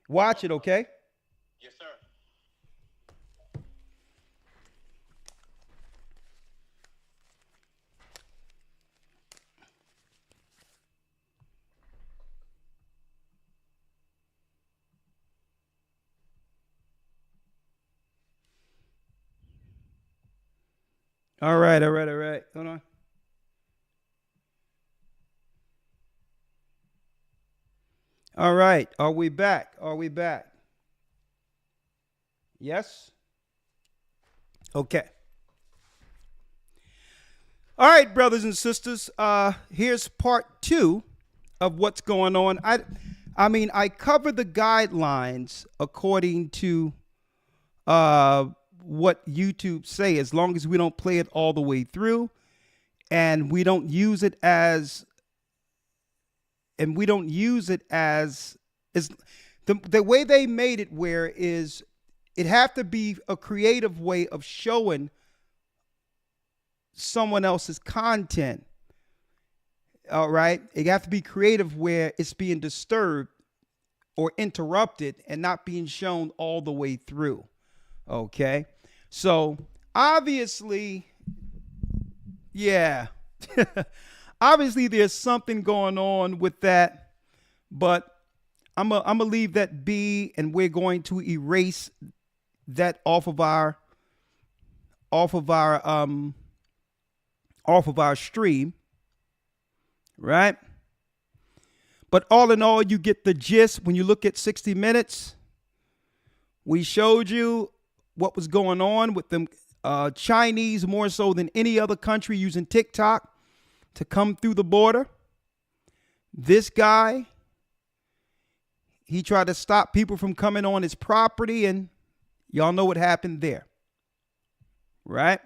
Watch it, okay? Yes, sir. All right, all right, all right. Hold on. All right. Are we back? Are we back? Yes? Okay. All right, brothers and sisters. Here's part two of what's going on. I cover the guidelines according to uh, what YouTube say, as long as we don't play it all the way through, and we don't use it as as the way they made it, where is it have to be a creative way of showing someone else's content. All right, it have to be creative where it's being disturbed or interrupted and not being shown all the way through. Okay, so obviously, yeah. Obviously there's something going on with that, but I'm gonna leave that be, and we're going to erase that off of our off of our stream, right? But all in all, you get the gist. When you look at 60 Minutes, we showed you what was going on with them Chinese, more so than any other country, using TikTok to come through the border. This guy, he tried to stop people from coming on his property, and y'all know what happened there, right?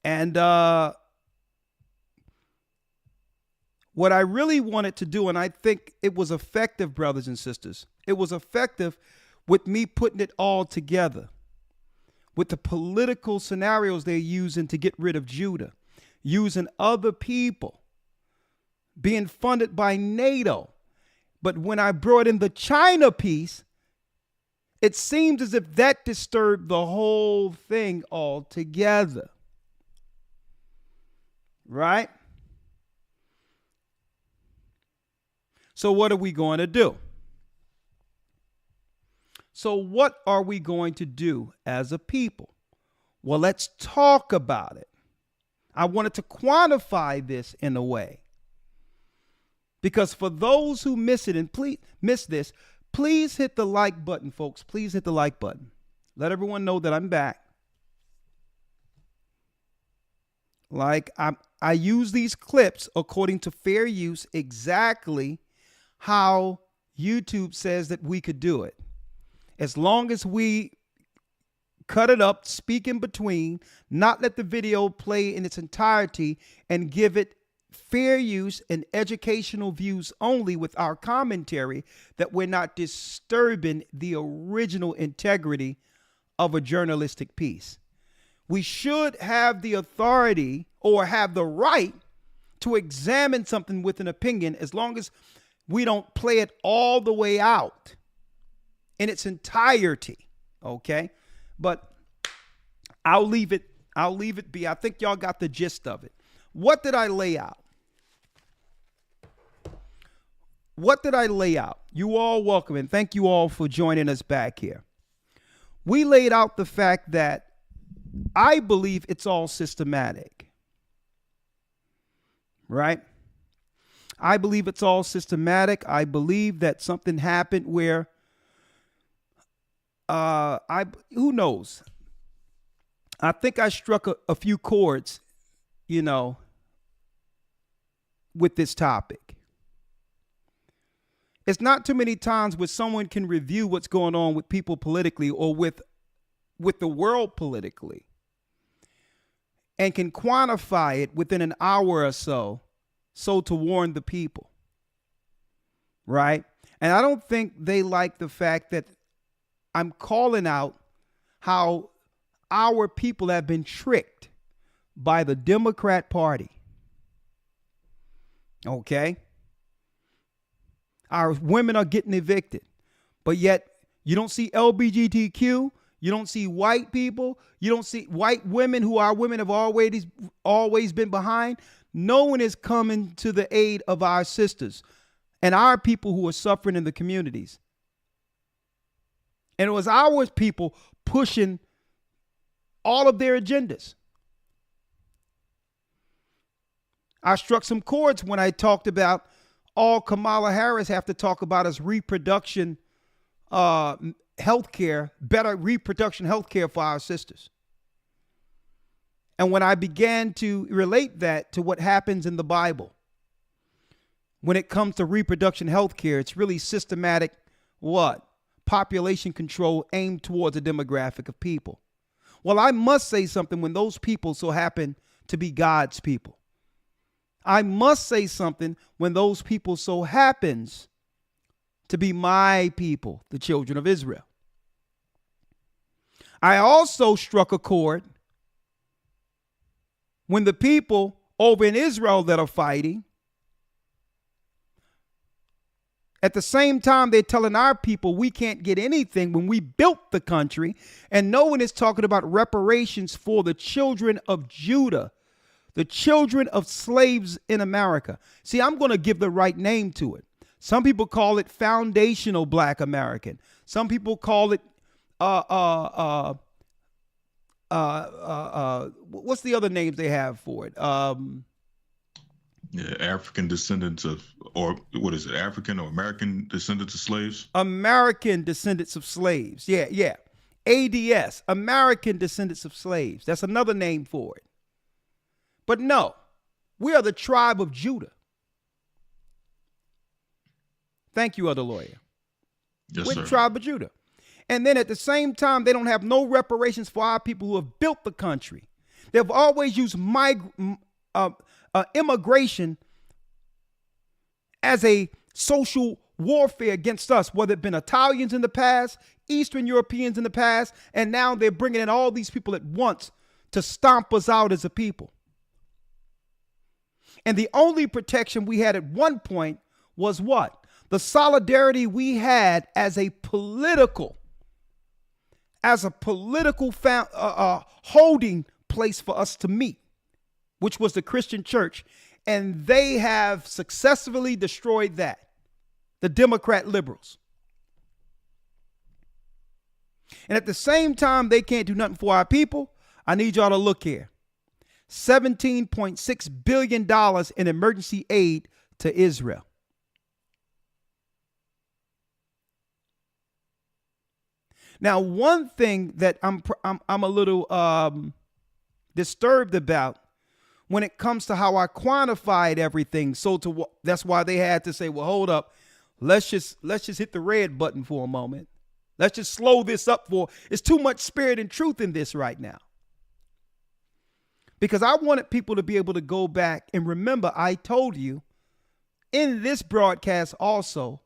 And what I really wanted to do, and I think it was effective, brothers and sisters, it was effective with me putting it all together with the political scenarios they're using to get rid of Judah, using other people, being funded by NATO. But when I brought in the China piece, it seems as if that disturbed the whole thing altogether. Right? So what are we going to do? So what are we going to do as a people? Well, let's talk about it. I wanted to quantify this in a way, because for those who miss it, and please miss this, please hit the like button, folks. Please hit the like button. Let everyone know that I'm back. I use these clips according to fair use, exactly how YouTube says that we could do it. As long as we cut it up, speak in between, not let the video play in its entirety, and give it fair use and educational views only with our commentary, that we're not disturbing the original integrity of a journalistic piece. We should have the authority or have the right to examine something with an opinion, as long as we don't play it all the way out in its entirety. Okay. But I'll leave it be. I think y'all got the gist of it. What did I lay out? What did I lay out? You all welcome, and thank you all for joining us back here. We laid out the fact that I believe it's all systematic, right? I believe it's all systematic. I believe that something happened where who knows? I think I struck a few chords, with this topic. It's not too many times where someone can review what's going on with people politically, or with the world politically, and can quantify it within an hour or so to warn the people, right? And I don't think they like the fact that I'm calling out how our people have been tricked by the Democrat Party. Okay? Our women are getting evicted. But yet you don't see LGBTQ. You don't see white people. You don't see white women who our women have always been behind. No one is coming to the aid of our sisters and our people who are suffering in the communities. And it was our people pushing all of their agendas. I struck some chords when I talked about all Kamala Harris have to talk about is reproduction health care, better reproduction health care for our sisters. And when I began to relate that to what happens in the Bible, when it comes to reproduction health care, it's really systematic population control aimed towards a demographic of people. Well, I must say something when those people so happen to be God's people. I must say something when those people so happens to be my people, the children of Israel. I also struck a chord when the people over in Israel that are fighting, at the same time, they're telling our people we can't get anything when we built the country, and no one is talking about reparations for the children of Judah, the children of slaves in America. See, I'm going to give the right name to it. Some people call it foundational Black American. Some people call it what's the other names they have for it? African descendants of, or what is it? African or American descendants of slaves? American descendants of slaves. Yeah. ADS, American descendants of slaves. That's another name for it. But no, we are the tribe of Judah. Thank you, other lawyer. Yes, We're sir. the tribe of Judah. And then at the same time, they don't have no reparations for our people who have built the country. They've always used immigration as a social warfare against us, whether it been Italians in the past, Eastern Europeans in the past, and now they're bringing in all these people at once to stomp us out as a people. And the only protection we had at one point was what? The solidarity we had as a political holding place for us to meet, which was the Christian church. And they have successfully destroyed that. The Democrat liberals. And at the same time, they can't do nothing for our people. I need y'all to look here. $17.6 billion in emergency aid to Israel. Now, one thing that I'm a little disturbed about when it comes to how I quantified everything. That's why they had to say, well, hold up. Let's just hit the red button for a moment. Let's just slow this up it's too much spirit and truth in this right now. Because I wanted people to be able to go back and remember, I told you in this broadcast also,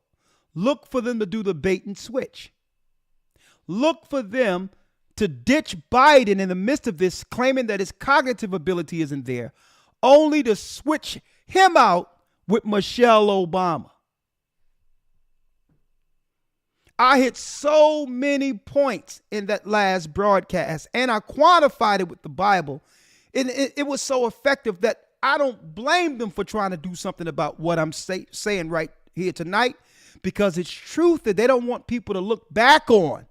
look for them to do the bait and switch. Look for them to ditch Biden in the midst of this, claiming that his cognitive ability isn't there, only to switch him out with Michelle Obama. I hit so many points in that last broadcast, and I quantified it with the Bible. It was so effective that I don't blame them for trying to do something about what I'm saying right here tonight, because it's truth that they don't want people to look back on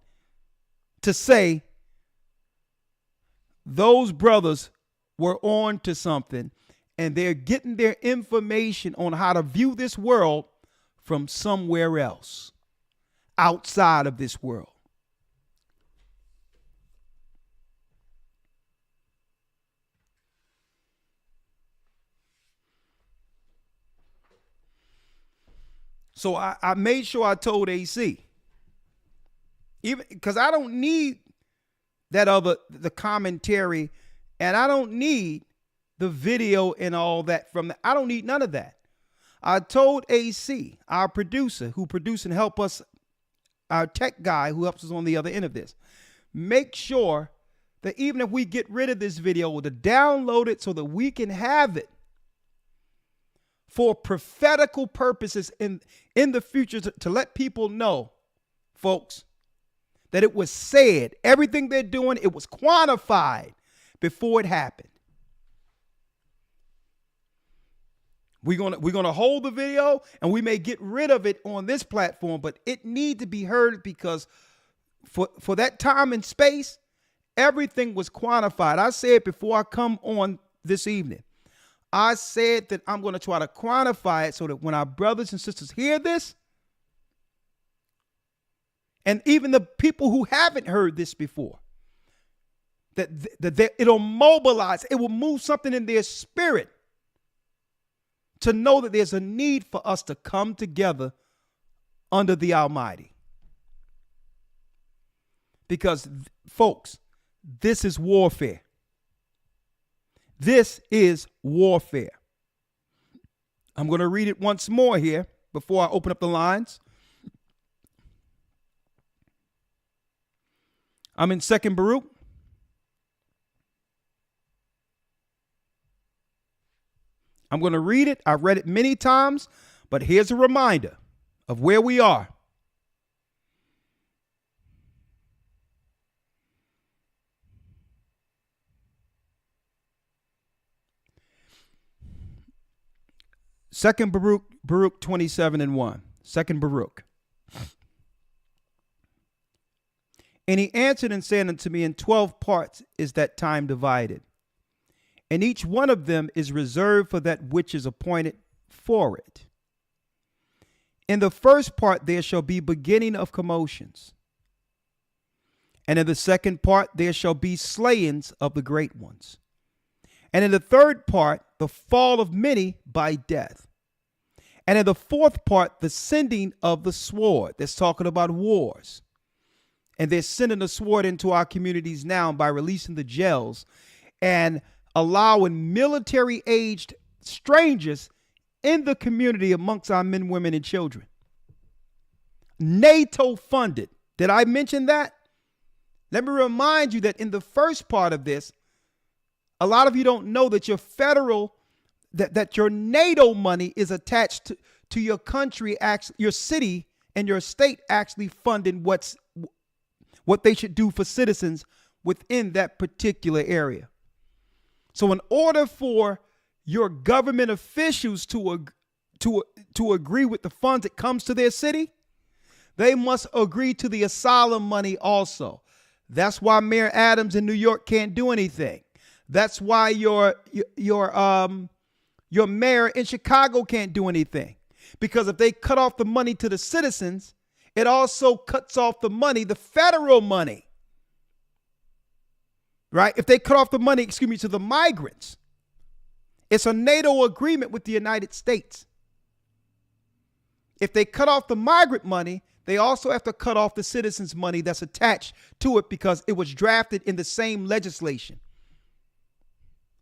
to say those brothers were on to something, and they're getting their information on how to view this world from somewhere else, outside of this world. So I made sure I told AC, even because I don't need the commentary, and I don't need the video and all that I don't need none of that. I told AC, our producer who produced and help us, our tech guy who helps us on the other end of this, make sure that even if we get rid of this video, to download it so that we can have it for prophetical purposes in the future to let people know, folks, that it was said, everything they're doing, it was quantified before it happened. We're gonna hold the video, and we may get rid of it on this platform, but it needs to be heard, because for that time and space, everything was quantified. I said before I come on this evening, I said that I'm going to try to quantify it so that when our brothers and sisters hear this, and even the people who haven't heard this before, that it'll mobilize, it will move something in their spirit to know that there's a need for us to come together under the Almighty. Because, folks, this is warfare. This is warfare. I'm going to read it once more here before I open up the lines. I'm in 2nd Baruch. I'm going to read it. I've read it many times, but here's a reminder of where we are. Second Baruch 27:1. 2nd Baruch. And he answered and said unto me, in 12 parts is that time divided, and each one of them is reserved for that which is appointed for it. In the first part there shall be beginning of commotions, and in the second part there shall be slayings of the great ones, and in the third part the fall of many by death, and in the fourth part the sending of the sword. That's talking about wars. And they're sending the sword into our communities now by releasing the jails and allowing military-aged strangers in the community amongst our men, women, and children. NATO funded. Did I mention that? Let me remind you that in the first part of this, a lot of you don't know that your federal, that your NATO money is attached to your country, your city and your state actually funding what they should do for citizens within that particular area. So in order for your government officials to agree with the funds that comes to their city, they must agree to the asylum money also. That's why Mayor Adams in New York can't do anything. That's why your mayor in Chicago can't do anything. Because if they cut off the money to the citizens, it also cuts off the money, the federal money, right? If they cut off the money, to the migrants, it's a NATO agreement with the United States. If they cut off the migrant money, they also have to cut off the citizens' money that's attached to it because it was drafted in the same legislation.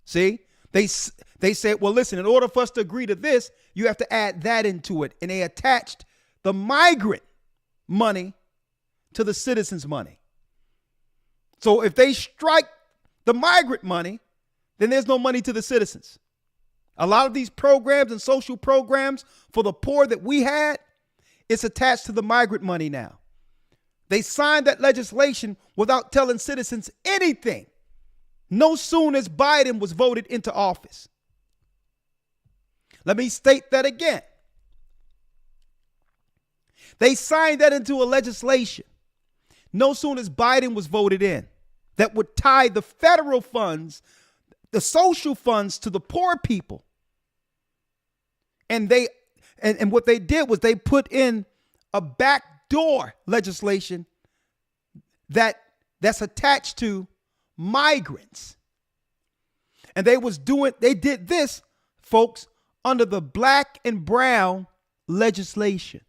See, they said, well, listen, in order for us to agree to this, you have to add that into it. And they attached the migrant money to the citizens' money. So if they strike the migrant money, then there's no money to the citizens. A lot of these programs and social programs for the poor that we had, it's attached to the migrant money now. They signed that legislation without telling citizens anything. No sooner as Biden was voted into office. Let me state that again. They signed that into a legislation no sooner as Biden was voted in that would tie the federal funds, the social funds, to the poor people. And what they did was they put in a backdoor legislation that's attached to migrants. And they did this, folks, under the black and brown legislation.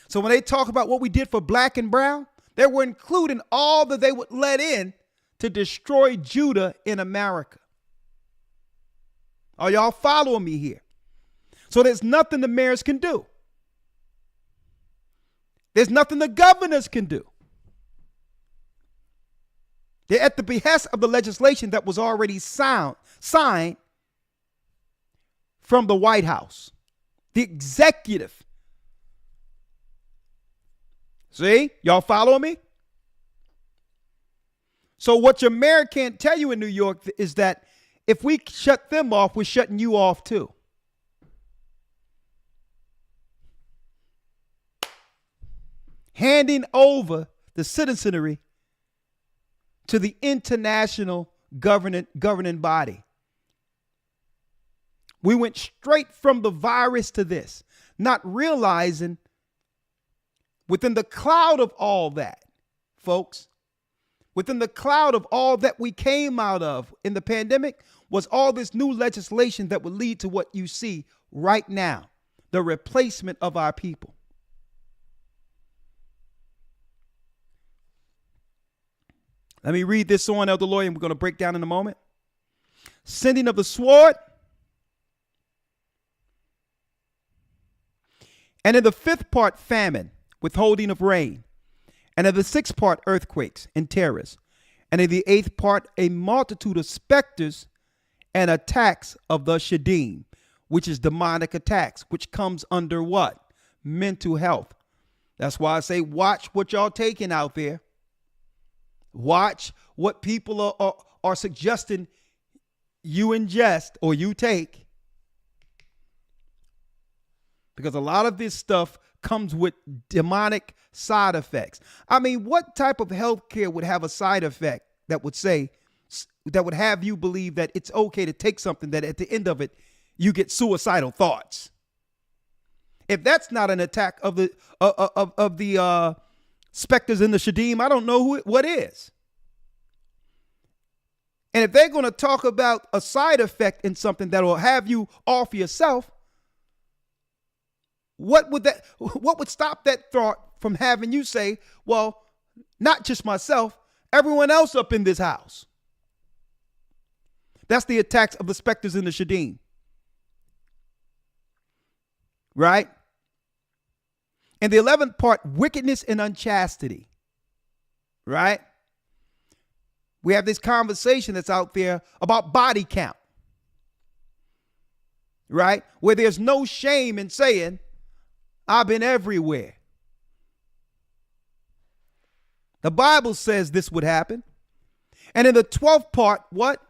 So when they talk about what we did for black and brown, they were including all that they would let in to destroy Judah in America. Are y'all following me here? So there's nothing the mayors can do. There's nothing the governors can do. They're at the behest of the legislation that was already signed from the White House, the executive. See, y'all follow me? So what your mayor can't tell you in New York is that if we shut them off, we're shutting you off too. Handing over the citizenry to the international governing body. We went straight from the virus to this, not realizing within the cloud of all that, folks, within the cloud of all that we came out of in the pandemic was all this new legislation that would lead to what you see right now, the replacement of our people. Let me read this on, Elder Lawyer, and we're going to break down in a moment. Sending of the sword. And in the 5th part, famine, withholding of rain. And in the 6th part, earthquakes and terrors. And in the 8th part, a multitude of specters and attacks of the Shadim, which is demonic attacks, which comes under what? Mental health. That's why I say watch what y'all taking out there. Watch what people are suggesting you ingest or you take. Because a lot of this stuff comes with demonic side effects. I mean, what type of healthcare would have a side effect that would have you believe that it's okay to take something that at the end of it, you get suicidal thoughts? If that's not an attack of the specters in the Shadim, I don't know what is. And if they're going to talk about a side effect in something that will have you off yourself, what would stop that thought from having you say, well, not just myself, everyone else up in this house? That's the attacks of the specters in the Shadim. Right? And the 11th part, wickedness and unchastity. Right? We have this conversation that's out there about body count. Right? Where there's no shame in saying, I've been everywhere. The Bible says this would happen. And in the 12th part, what?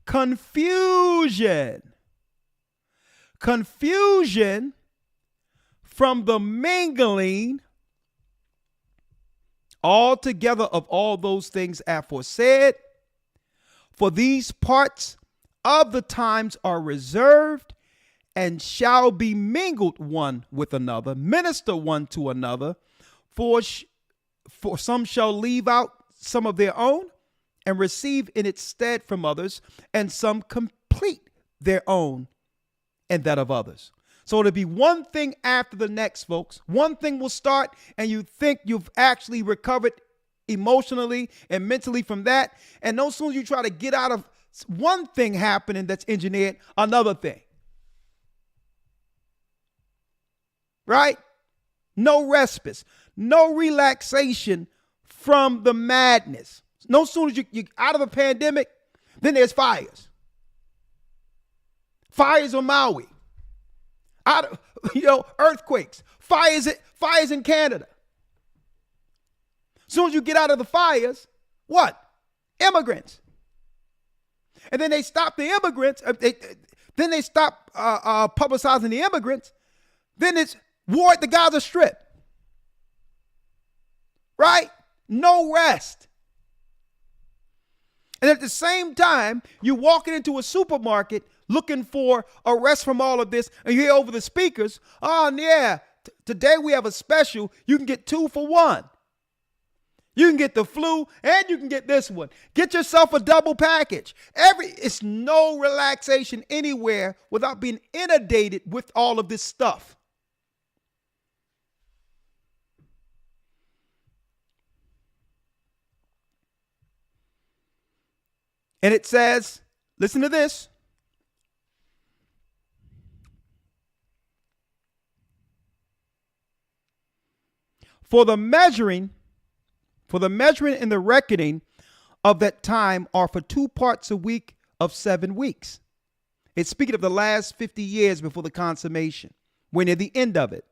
Confusion. Confusion from the mingling altogether of all those things aforesaid. For these parts of the times are reserved and shall be mingled one with another, minister one to another, for some shall leave out some of their own and receive in its stead from others, and some complete their own and that of others. So it'll be one thing after the next, folks. One thing will start and you think you've actually recovered emotionally and mentally from that. And no sooner you try to get out of one thing happening that's engineered, another thing. Right? No respite, no relaxation from the madness. No sooner as you're out of a pandemic, then there's fires. Fires on Maui. Earthquakes. Fires in Canada. As soon as you get out of the fires, what? Immigrants. And then they stop the immigrants. Then they stop publicizing the immigrants. Then it's war at the Gaza Strip. Right? No rest. And at the same time, you're walking into a supermarket looking for a rest from all of this, and you hear over the speakers, oh yeah, today we have a special. You can get 2 for 1. You can get the flu and you can get this one. Get yourself a double package. It's no relaxation anywhere without being inundated with all of this stuff. And it says, listen to this. For the measuring and the reckoning of that time are for 2 parts a week of 7 weeks. It's speaking of the last 50 years before the consummation. We're near the end of it.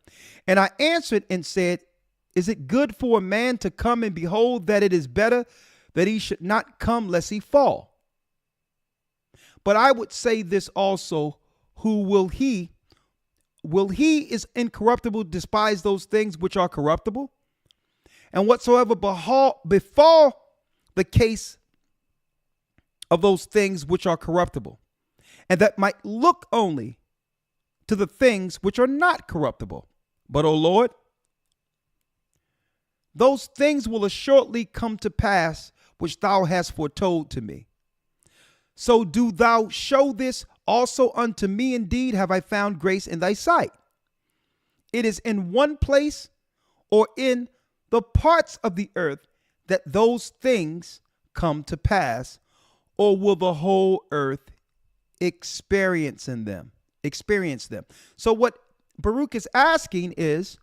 And I answered and said, is it good for a man to come and behold that it is better that he should not come lest he fall? But I would say this also, who will he is incorruptible despise those things which are corruptible? And whatsoever befall the case of those things which are corruptible, and that might look only to the things which are not corruptible. But, O Lord, those things will assuredly come to pass which thou hast foretold to me. So do thou show this also unto me. Indeed have I found grace in thy sight. It is in one place or in the parts of the earth that those things come to pass, or will the whole earth experience them? So what Baruch is asking is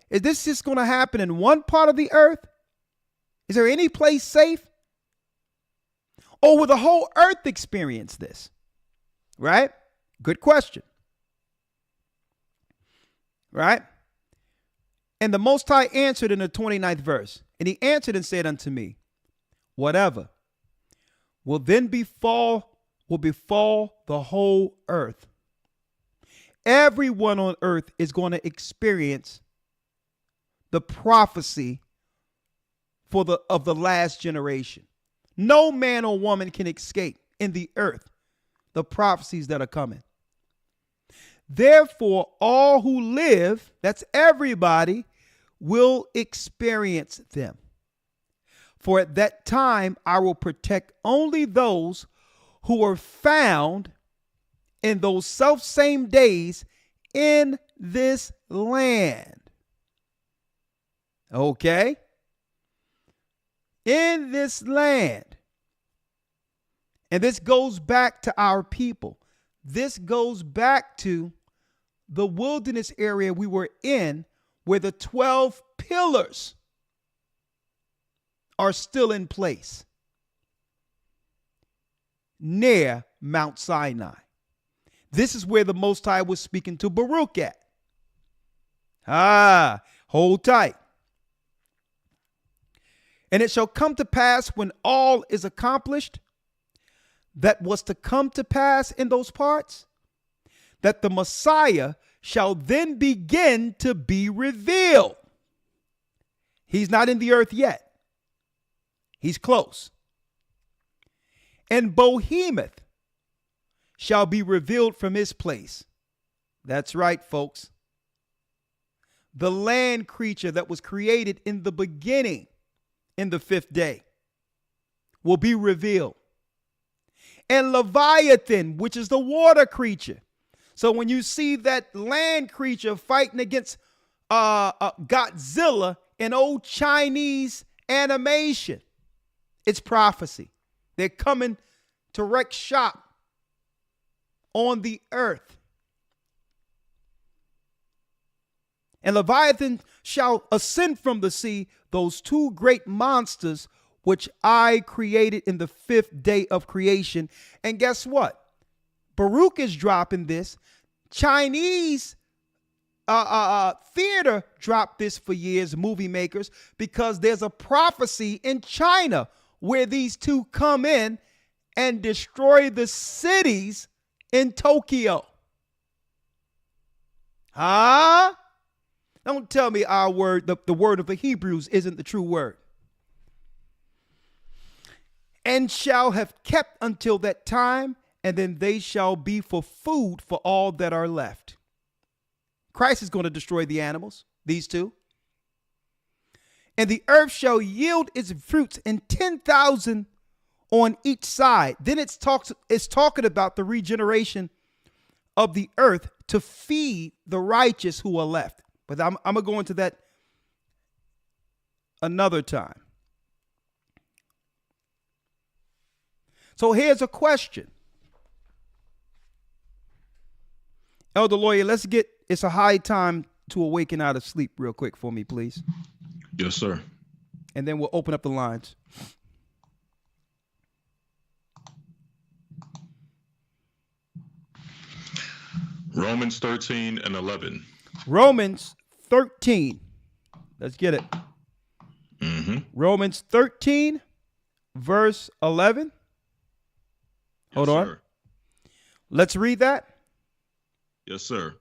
this just going to happen in one part of the earth? Is there any place safe? Or will the whole earth experience this? Right? Good question. Right? And the Most High answered in the 29th verse. And he answered and said unto me, whatever will then befall the whole earth. Everyone on earth is going to experience the prophecy of the last generation. No man or woman can escape in the earth the prophecies that are coming. Therefore, all who live, that's everybody, will experience them. For at that time, I will protect only those who are found in those self-same days in this land. Okay? In this land. And this goes back to our people. This goes back to the wilderness area we were in, where the 12 pillars are still in place near Mount Sinai. This is where the Most High was speaking to Baruch at. Hold tight. And it shall come to pass when all is accomplished that was to come to pass in those parts, that the Messiah shall then begin to be revealed. He's not in the earth yet. He's close. And Behemoth shall be revealed from his place. That's right, folks. The land creature that was created in the beginning, in the fifth day, will be revealed. And Leviathan, which is the water creature. So when you see that land creature fighting against Godzilla in old Chinese animation, it's prophecy. They're coming to wreak shop on the earth. And Leviathan shall ascend from the sea, those two great monsters which I created in the fifth day of creation. And guess what? Baruch is dropping this. Chinese theater dropped this for years, movie makers, because there's a prophecy in China where these two come in and destroy the cities in Tokyo. Don't tell me our word, the word of the Hebrews, isn't the true word. And shall have kept until that time, and then they shall be for food for all that are left. Christ is going to destroy the animals, these two. And the earth shall yield its fruits in 10,000 on each side. Then it's talking about the regeneration of the earth to feed the righteous who are left. But I'm going to go into that another time. So here's a question. Elder Lawyer, it's a high time to awaken out of sleep real quick for me, please. Yes, sir. And then we'll open up the lines. Romans 13 and 11. Romans 13. Let's get it. Mm-hmm. Romans 13, verse 11. Hold on. Sir. Let's read that. Yes, sir.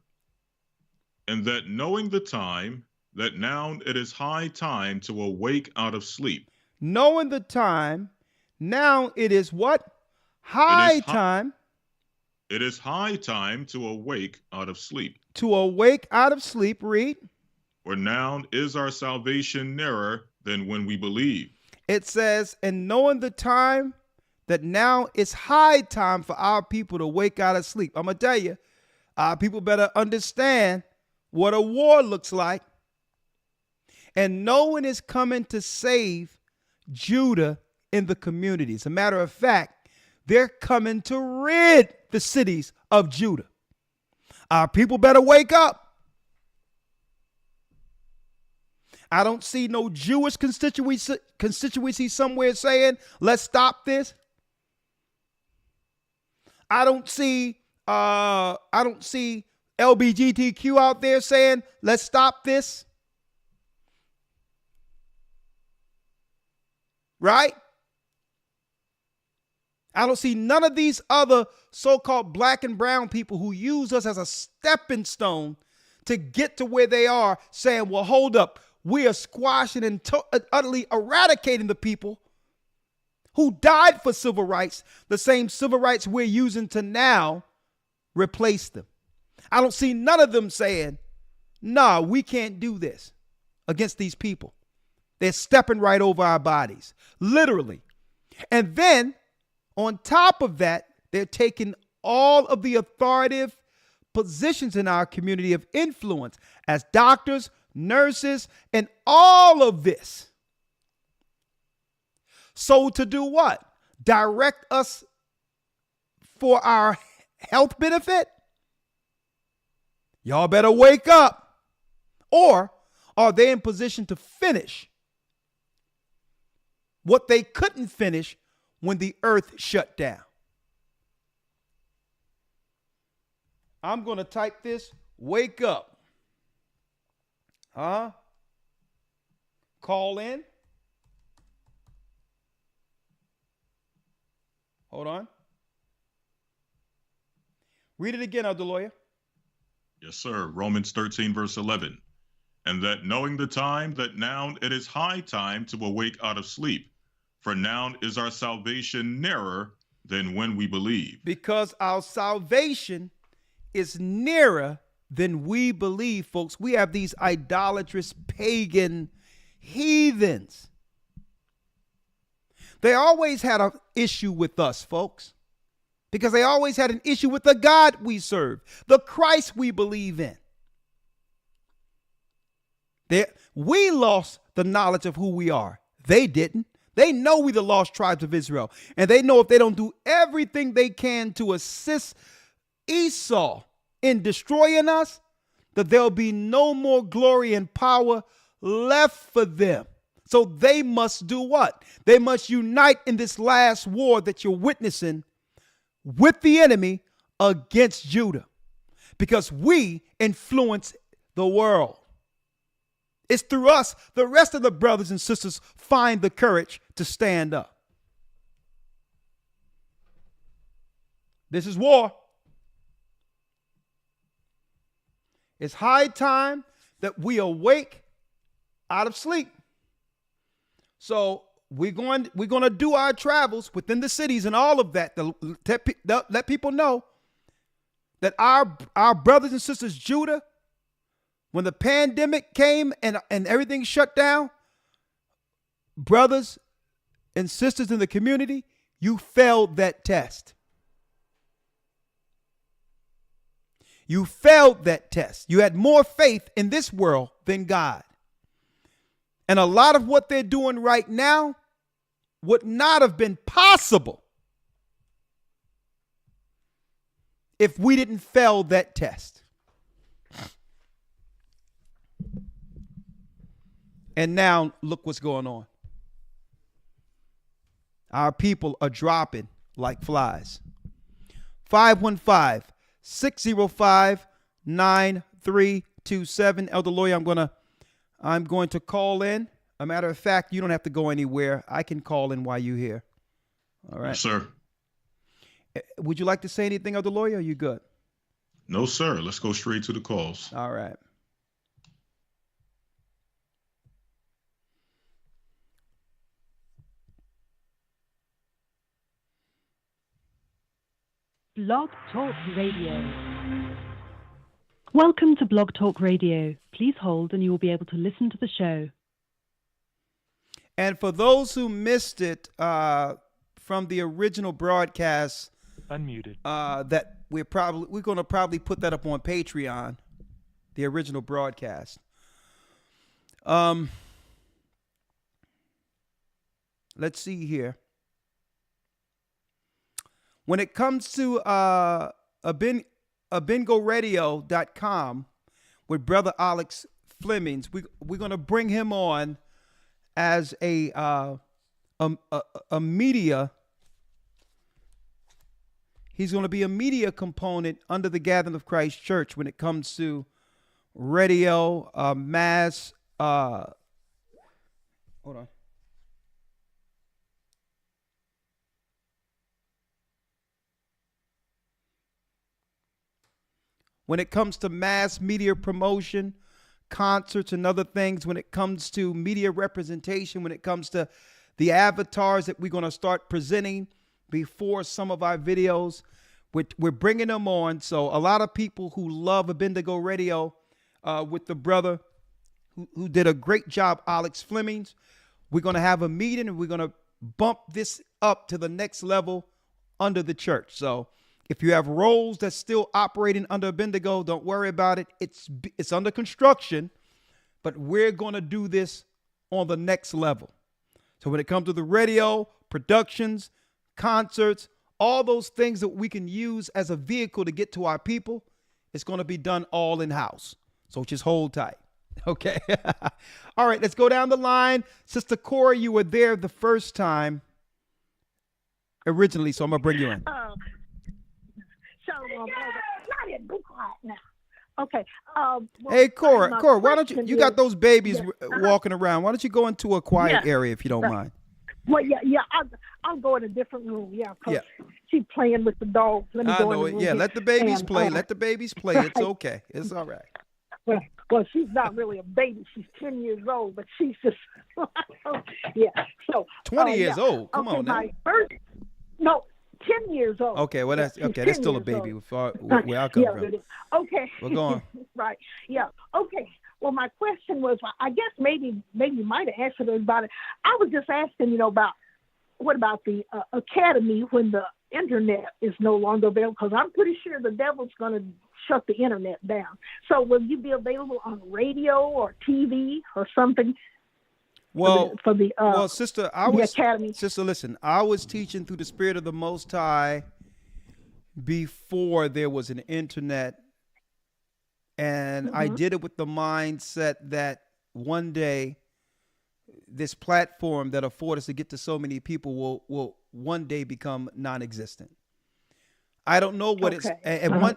And that knowing the time, that now it is high time to awake out of sleep. Knowing the time, now it is what? High time. It is high time to awake out of sleep. To awake out of sleep, read. For now is our salvation nearer than when we believe. It says, and knowing the time, that now it's high time for our people to wake out of sleep. I'm going to tell you, our people better understand what a war looks like. And no one is coming to save Judah in the community. As a matter of fact, they're coming to rid the cities of Judah. Our people better wake up. I don't see no Jewish constituency somewhere saying, let's stop this. I don't see LGBTQ out there saying, let's stop this. Right? I don't see none of these other so-called black and brown people who use us as a stepping stone to get to where they are saying, well, hold up. We are squashing and utterly eradicating the people who died for civil rights, the same civil rights we're using to now replace them. I don't see none of them saying, nah, we can't do this against these people. They're stepping right over our bodies, literally. And then on top of that, they're taking all of the authoritative positions in our community of influence as doctors, nurses, and all of this. So to do what? Direct us for our health benefit? Y'all better wake up. Or are they in position to finish what they couldn't finish when the earth shut down? I'm going to type this, wake up. Huh? Call in. Hold on. Read it again, Elder Lawyer. Yes, sir. Romans 13, verse 11. And that knowing the time, that now it is high time to awake out of sleep. For now is our salvation nearer than when we believe. Because our salvation is nearer than we believe, folks. We have these idolatrous pagan heathens. They always had an issue with us, folks, because they always had an issue with the God we serve, the Christ we believe in. We lost the knowledge of who we are. They didn't. They know we the lost tribes of Israel. And they know if they don't do everything they can to assist Esau in destroying us, that there'll be no more glory and power left for them. So they must do what? They must unite in this last war that you're witnessing with the enemy against Judah, because we influence the world. It's through us the rest of the brothers and sisters find the courage to stand up. This is war. It's high time that we awake out of sleep. So we're going to do our travels within the cities and all of that to let people know that our brothers and sisters, Judah, when the pandemic came and everything shut down, brothers and sisters in the community, you failed that test. You failed that test. You had more faith in this world than God. And a lot of what they're doing right now would not have been possible if we didn't fail that test. And now look what's going on. Our people are dropping like flies. 515 605-9327. Elder Lawyer, I'm going to call in. A matter of fact, you don't have to go anywhere. I can call in while you're here. All right. Yes, sir. Would you like to say anything, Elder Lawyer? Or are you good? No, sir. Let's go straight to the calls. All right. Blog Talk Radio. Welcome to Blog Talk Radio. Please hold and you will be able to listen to the show. And for those who missed it from the original broadcast, Unmuted. that we're going to probably put that up on Patreon, the original broadcast. Let's see here. When it comes to AbengoRadio.com with Brother Alex Flemings, we're going to bring him on as a media. He's going to be a media component under the Gathering of Christ Church when it comes to radio, mass. Hold on. When it comes to mass media promotion, concerts and other things, when it comes to media representation, when it comes to the avatars that we're going to start presenting before some of our videos, we're bringing them on. So a lot of people who love Abendigo Radio with the brother who did a great job, Alex Flemings, we're going to have a meeting and we're going to bump this up to the next level under the church. So if you have roles that's still operating under Abendigo, don't worry about it. It's under construction, but we're going to do this on the next level. So when it comes to the radio, productions, concerts, all those things that we can use as a vehicle to get to our people, it's going to be done all in-house. So just hold tight. Okay. All right, let's go down the line. Sister Cora, you were there the first time originally, so I'm going to bring you in. Be quiet now. Okay. Hey, Cora, why don't you got those babies walking around. Why don't you go into a quiet area if you don't mind? Well, yeah. I'll go in a different room. Yeah, because she's playing with the dogs. Let me go in the room. Yeah, let the babies play. Let the babies play. It's okay. It's all right. Well, she's not really a baby. She's 10 years old, but she's just yeah. So 20 years old. Come on now. 10 years old. Okay, well that's still a baby where I come from. Okay. We're going. Right. Yeah. Okay. Well, my question was, I guess maybe you might have answered about it. I was just asking, about what about the academy when the internet is no longer available? Because I'm pretty sure the devil's going to shut the internet down. So will you be available on radio or TV or something? Well, sister, academy. Sister, listen, I was teaching through the Spirit of the Most High before there was an internet, and I did it with the mindset that one day this platform that affords us to get to so many people will one day become non-existent. I don't know what it's.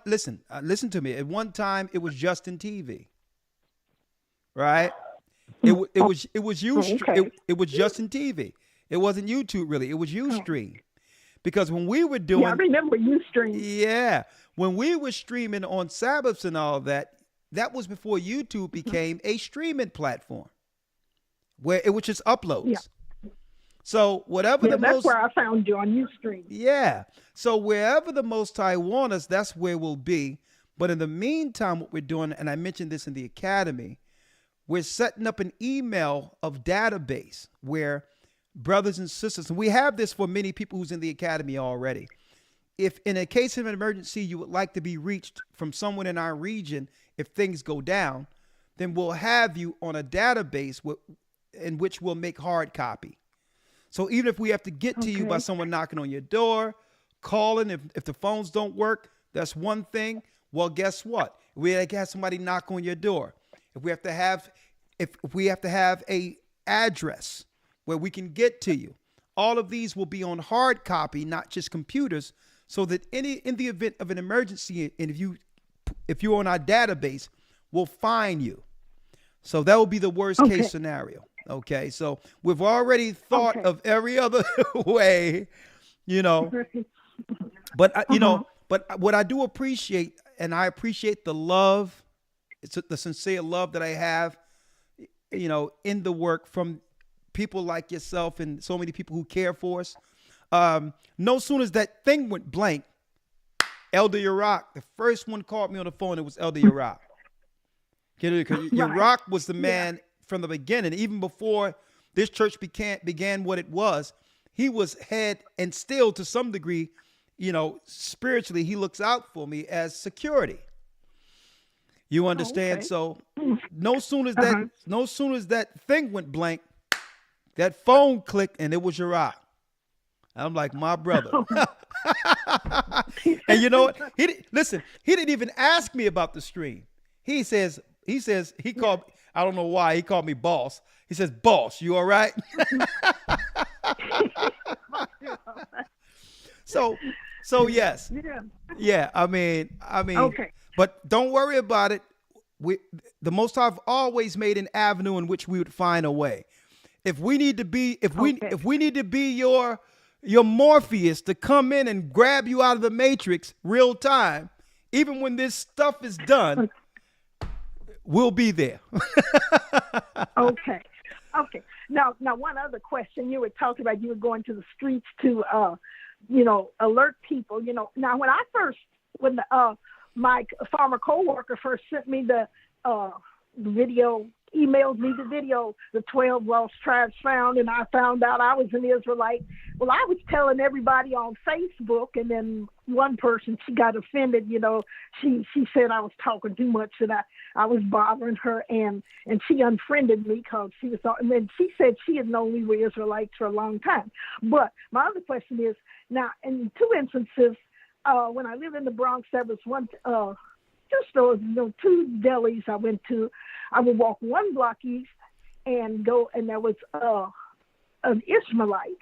Listen to me. At one time, it was Justin TV, right? It was Ustream. It was Justin TV. It wasn't YouTube really. It was Ustream, because when we were doing, I remember Ustream. Yeah, when we were streaming on Sabbaths and all that, that was before YouTube became a streaming platform, where it was just uploads. Yeah. So that's where I found you, on Ustream. Yeah. So wherever the Most High want us, that's where we'll be. But in the meantime, what we're doing, and I mentioned this in the academy, we're setting up an email of database where brothers and sisters, and we have this for many people who's in the academy already. If in a case of an emergency, you would like to be reached from someone in our region, if things go down, then we'll have you on a database in which we'll make hard copy. So even if we have to get to you by someone knocking on your door, calling, if the phones don't work, that's one thing. Well, guess what? We have somebody knock on your door. If we have to have a address where we can get to you, all of these will be on hard copy, not just computers, so that in the event of an emergency, and if you're on our database, we'll find you. So that will be the worst case scenario. Okay, so we've already thought of every other way, you know. But you know, but what I do appreciate, and I appreciate the love, it's the sincere love that I have, you know, in the work from people like yourself and so many people who care for us. No sooner as that thing went blank, Elder Yarack, the first one called me on the phone. It was Elder Yarack. Yarack was the man from the beginning, even before this church began what it was. He was head, and still to some degree, you know, spiritually, he looks out for me as security. You understand? So no sooner as that thing went blank, that phone clicked, and it was Yarack. I'm like, my brother. And you know what? He didn't even ask me about the stream. He called, I don't know why, he called me boss. He says, boss, you all right? So yes. Yeah, I mean, but don't worry about it. The Most High have always made an avenue in which we would find a way. If we need to be your Morpheus to come in and grab you out of the matrix real time, even when this stuff is done, we'll be there. Okay. Now, one other question. You were talking about you were going to the streets to, alert people. You know, now when my former coworker first sent me the video, emailed me the video, the 12 lost tribes found, and I found out I was an Israelite. Well, I was telling everybody on Facebook, and then one person, she got offended. You know, she said I was talking too much, and I was bothering her, and she unfriended me because she was. And then she said she had known we were Israelites for a long time. But my other question is, now in two instances, when I lived in the Bronx, there was two stores, two delis I went to. I would walk one block east and go, and there was an Ishmaelite.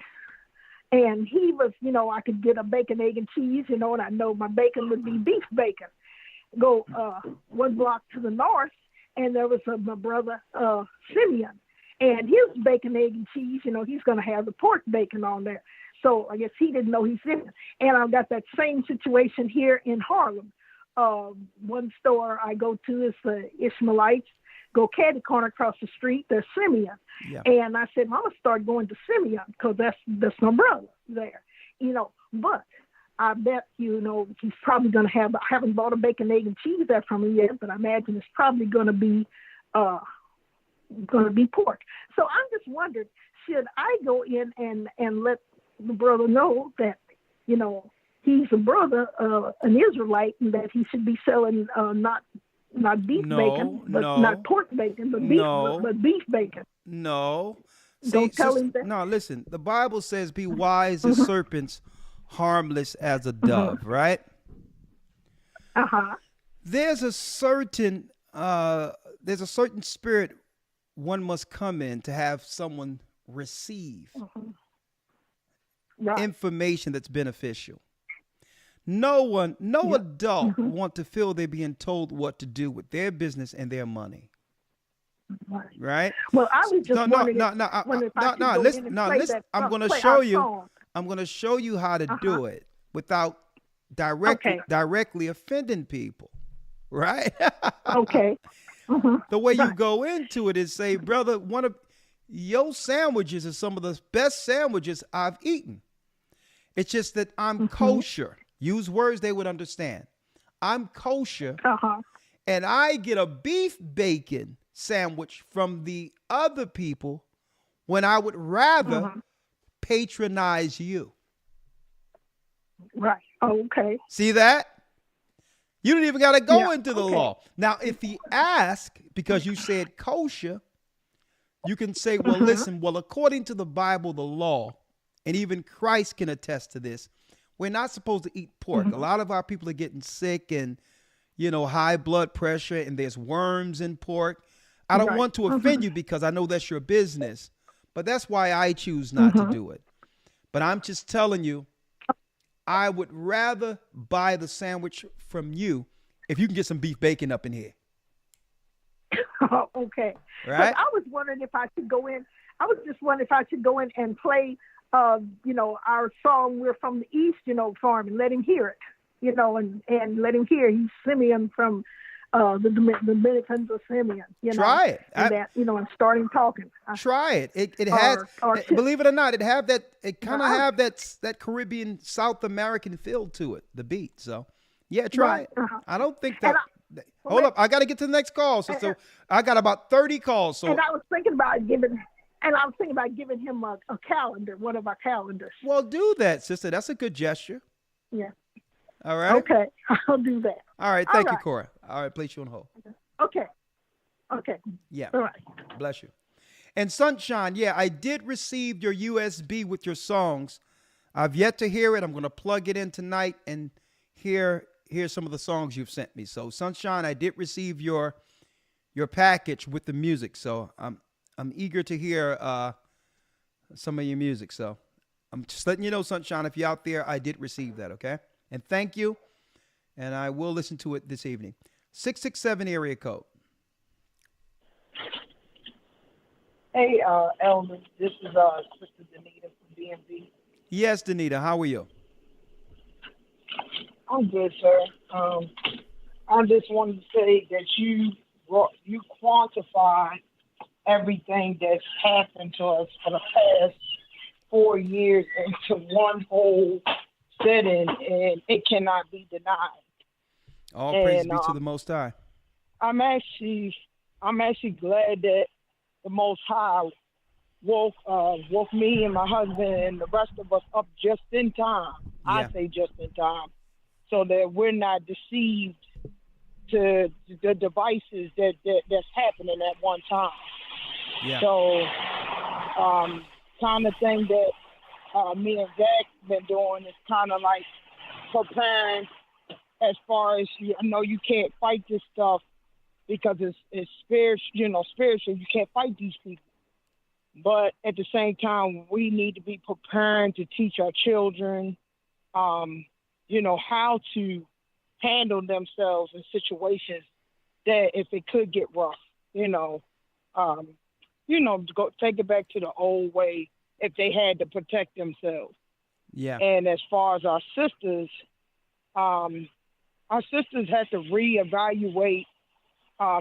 And he was, I could get a bacon, egg, and cheese, and I know my bacon would be beef bacon. Go one block to the north, and there was my brother, Simeon. And his bacon, egg, and cheese, he's going to have the pork bacon on there. So I guess he didn't know he's Simeon. And I've got that same situation here in Harlem. One store I go to is the Ishmaelites. Go caddy corner across the street, there's Simeon. Yeah. And I said, I'm going to start going to Simeon because that's my brother there. But I bet, he's probably going to have, I haven't bought a bacon, egg, and cheese there from him yet, but I imagine it's probably going to be pork. So I'm just wondering, should I go in and let the brother know that, he's a brother, an Israelite, and that he should be selling not beef bacon, but not pork bacon, but beef bacon. No. Don't tell him that. No, listen. The Bible says, "Be wise as serpents, harmless as a dove." Right? There's a certain spirit one must come in to have someone receive information that's beneficial. No adult want to feel they're being told what to do with their business and their money. Right? Well, I was just wondering. Listen. I'm going to show you. I'm going to show you how to do it without directly offending people. Right? Okay. The way you go into it is say, brother, one of your sandwiches is some of the best sandwiches I've eaten. It's just that I'm kosher. Use words they would understand. I'm kosher, and I get a beef bacon sandwich from the other people when I would rather patronize you. Right. Okay. See that? You don't even got to go into the law. Now, if he asks, because you said kosher, you can say, well, listen, according to the Bible, the law, and even Christ can attest to this, we're not supposed to eat pork. A lot of our people are getting sick and, high blood pressure, and there's worms in pork. I don't want to offend you because I know that's your business, but that's why I choose not to do it. But I'm just telling you, I would rather buy the sandwich from you if you can get some beef bacon up in here. Okay. Right? But I was wondering if I should go in. I was just wondering if I should go in and play, our song "We're from the East," for him and let him hear it, and let him hear. He's Simeon from the Dominicans of Simeon. Try it. And starting talking. Try it. It has, or believe it or not, it kind of have that Caribbean South American feel to it, the beat. So yeah, try it. I don't think that. Hold up, I got to get to the next call. So I got about 30 calls. So and I was thinking about giving him a calendar, one of our calendars. Well, do that, sister. That's a good gesture. Yeah. All right. Okay, I'll do that. All right. Thank you, Cora. All right, place you on hold. Okay. Yeah. All right. Bless you. And Sunshine, yeah, I did receive your USB with your songs. I've yet to hear it. I'm going to plug it in tonight and hear some of the songs you've sent me. So, Sunshine, I did receive your package with the music. So, I'm eager to hear some of your music. So, I'm just letting you know, Sunshine, if you're out there, I did receive that, okay? And thank you. And I will listen to it this evening. 667 area code. Hey, Elman, this is Sister Danita from DMV. Yes, Danita, how are you? I'm good, sir. I just wanted to say that you quantify everything that's happened to us for the past 4 years into one whole setting, and it cannot be denied. All praise be to the Most High. I'm actually glad that the Most High woke me and my husband and the rest of us up just in time. Yeah. I say just in time, so that we're not deceived to the devices that's happening at one time. Yeah. So, kind of thing that me and Zach been doing is kind of like preparing. As far as I know, you can't fight this stuff because it's spiritual. Spiritual, you can't fight these people. But at the same time, we need to be preparing to teach our children, how to handle themselves in situations that if it could get rough, go take it back to the old way if they had to protect themselves. Yeah. And as far as our sisters had to reevaluate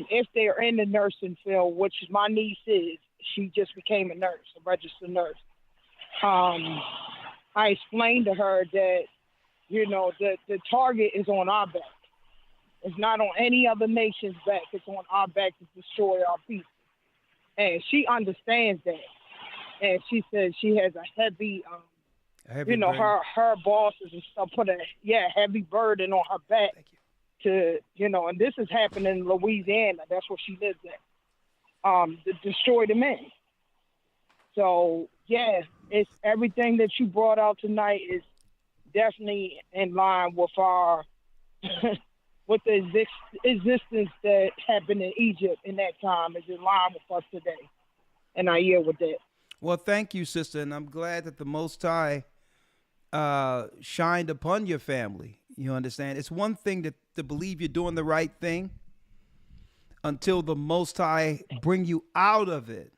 if they're in the nursing field, which my niece is. She just became a nurse, a registered nurse. I explained to her that, the target is on our back. It's not on any other nation's back. It's on our back to destroy our people. And she understands that. And she says she has a heavy burden. her bosses and stuff put a heavy burden on her back to, and this is happening in Louisiana. That's where she lives at. To destroy the men. So it's everything that you brought out tonight is definitely in line with our with the existence that happened in Egypt in that time is in line with us today. And I yield with that. Well, thank you, sister, and I'm glad that the Most High shined upon your family. You understand? It's one thing to believe you're doing the right thing until the Most High bring you out of it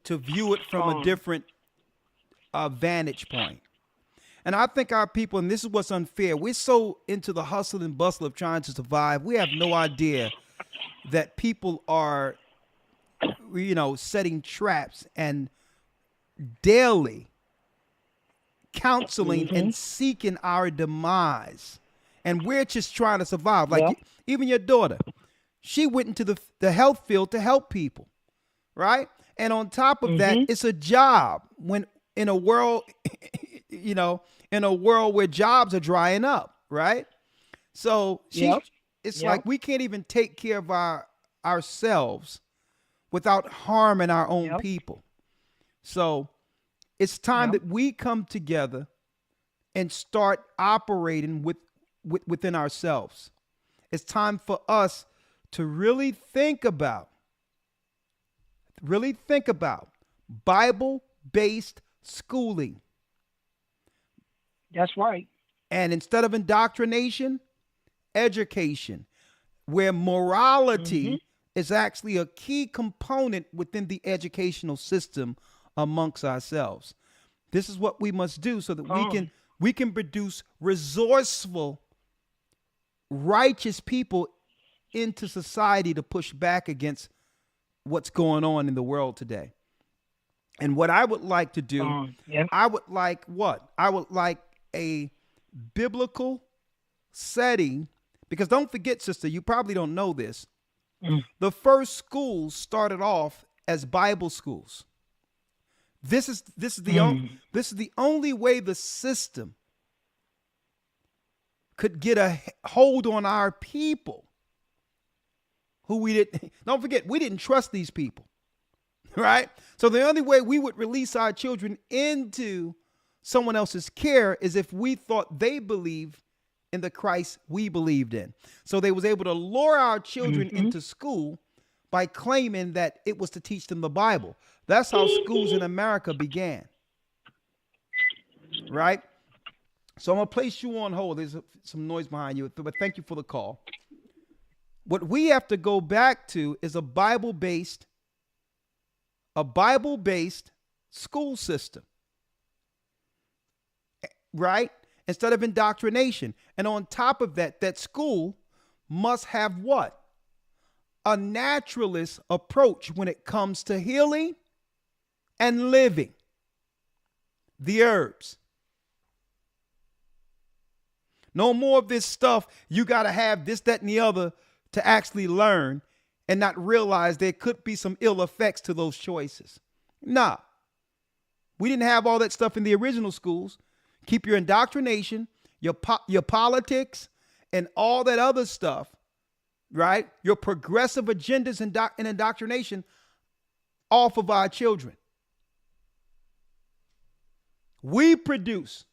to view it from a different vantage point. And I think our people, and this is what's unfair, we're so into the hustle and bustle of trying to survive, we have no idea that people are, setting traps and daily counseling and seeking our demise. And we're just trying to survive. Like even your daughter, she went into the health field to help people, right? And on top of that, it's a job when in a world, in a world where jobs are drying up, right? So it's like we can't even take care of ourselves without harming our own people. So it's time that we come together and start operating within ourselves. It's time for us to really think about Bible-based schooling. That's right. And instead of indoctrination, education, where morality is actually a key component within the educational system amongst ourselves. This is what we must do so that we can produce resourceful, righteous people into society to push back against what's going on in the world today. And what I would like to do, I would like what? I would like a biblical setting, because don't forget, sister, you probably don't know this. The first schools started off as Bible schools. This is the only way the system could get a hold on our people who we didn't. Don't forget, we didn't trust these people, right? So the only way we would release our children into someone else's care is if we thought they believed in the Christ we believed in. So they was able to lure our children into school by claiming that it was to teach them the Bible. That's how schools in America began, right? So I'm going to place you on hold. There's some noise behind you, but thank you for the call. What we have to go back to is a Bible-based school system, right? Instead of indoctrination. And on top of that, that school must have what? A naturalist approach when it comes to healing and living the herbs. No more of this stuff. You got to have this, that, and the other to actually learn and not realize there could be some ill effects to those choices. Nah, we didn't have all that stuff in the original schools. Keep your indoctrination, your politics, and all that other stuff, right? Your progressive agendas and indoctrination off of our children. We produce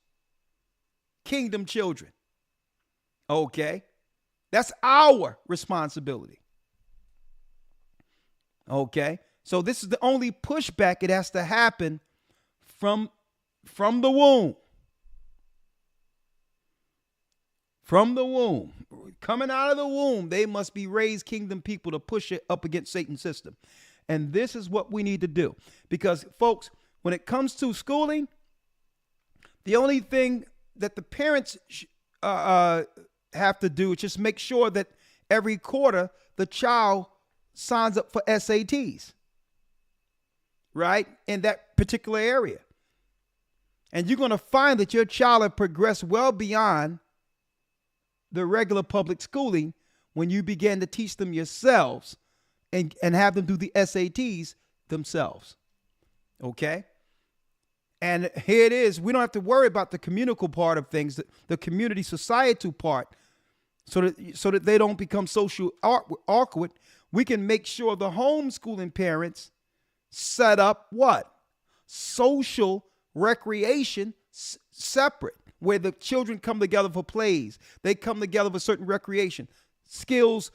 kingdom children. Okay? That's our responsibility. Okay? So this is the only pushback. It has to happen from the womb. From the womb. Coming out of the womb, they must be raised kingdom people to push it up against Satan's system. And this is what we need to do. Because, folks, when it comes to schooling, the only thing that the parents have to do is just make sure that every quarter the child signs up for SATs, right, in that particular area. And you're going to find that your child has progressed well beyond the regular public schooling when you begin to teach them yourselves and have them do the SATs themselves. Okay? And here it is. We don't have to worry about the communal part of things, the community societal part, so that they don't become social awkward. We can make sure the homeschooling parents set up what? Social recreation separate, where the children come together for plays. They come together for certain recreation, skills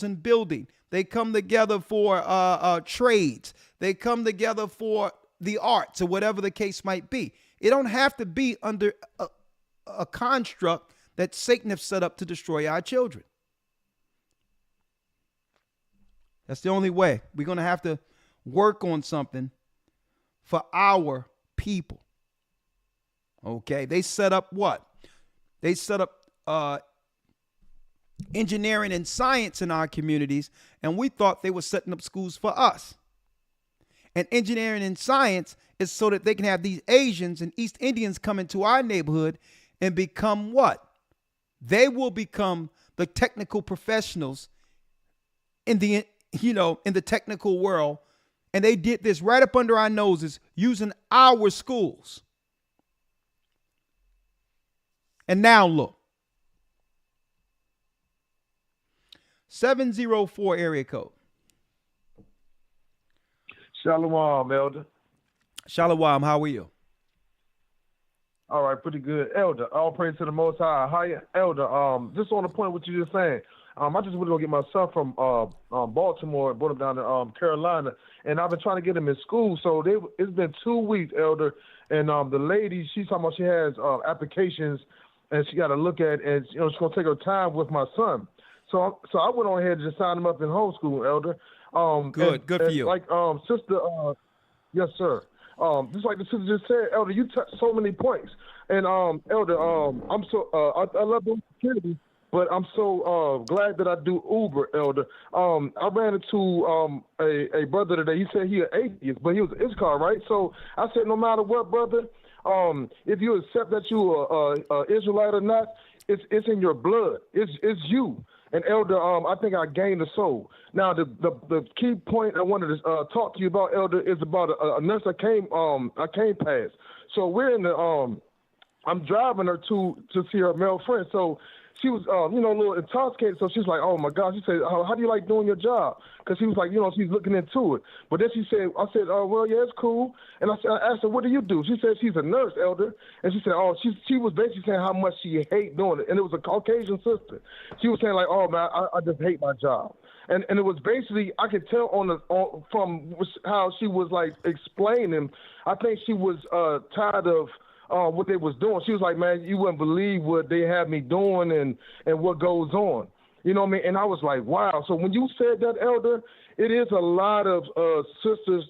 in building. They come together for trades. They come together for the arts or whatever the case might be. It don't have to be under a construct that Satan has set up to destroy our children. That's the only way. We're going to have to work on something for our people. Okay, they set up what? They set up engineering and science in our communities, and we thought they were setting up schools for us. And engineering and science is so that they can have these Asians and East Indians come into our neighborhood and become what? They will become the technical professionals in the technical world. And they did this right up under our noses using our schools. And now look. 704 area code. Shalom, Elder. Shalom, how are you? All right, pretty good. Elder, all praise to the Most High. How you, Elder, just on the point what you just saying, I just went to go get my son from Baltimore and brought him down to Carolina, and I've been trying to get him in school. So it's been 2 weeks, Elder, and the lady, she's talking about she has applications, and she got to look at, and she's gonna take her time with my son. So I went on ahead and just signed him up in homeschool, Elder. Good for you. Like sister, yes sir. Just like the sister just said, Elder, you touched so many points. And Elder, I'm so I love the opportunity, but I'm so glad that I do Uber, Elder. I ran into a brother today. He said he an atheist, but he was an Issachar, right? So I said, no matter what, brother, if you accept that you are Israelite or not, it's in your blood. It's you. And Elder, I think I gained a soul. Now, the key point I wanted to talk to you about, Elder, is about a nurse I came past. So we're in the I'm driving her to see her male friend. So she was, a little intoxicated. So she's like, oh my God. She said, how do you like doing your job? Because she was like, she's looking into it. But then I said, oh, well, yeah, it's cool. And I asked her, what do you do? She said she's a nurse, Elder. And she said, oh, she was basically saying how much she hate doing it. And it was a Caucasian sister. She was saying like, oh man, I just hate my job. And it was basically, I could tell from how she was like explaining, I think she was tired of what they was doing. She was like, man, you wouldn't believe what they have me doing and what goes on. You know what I mean? And I was like, wow. So when you said that, Elder, it is a lot of sisters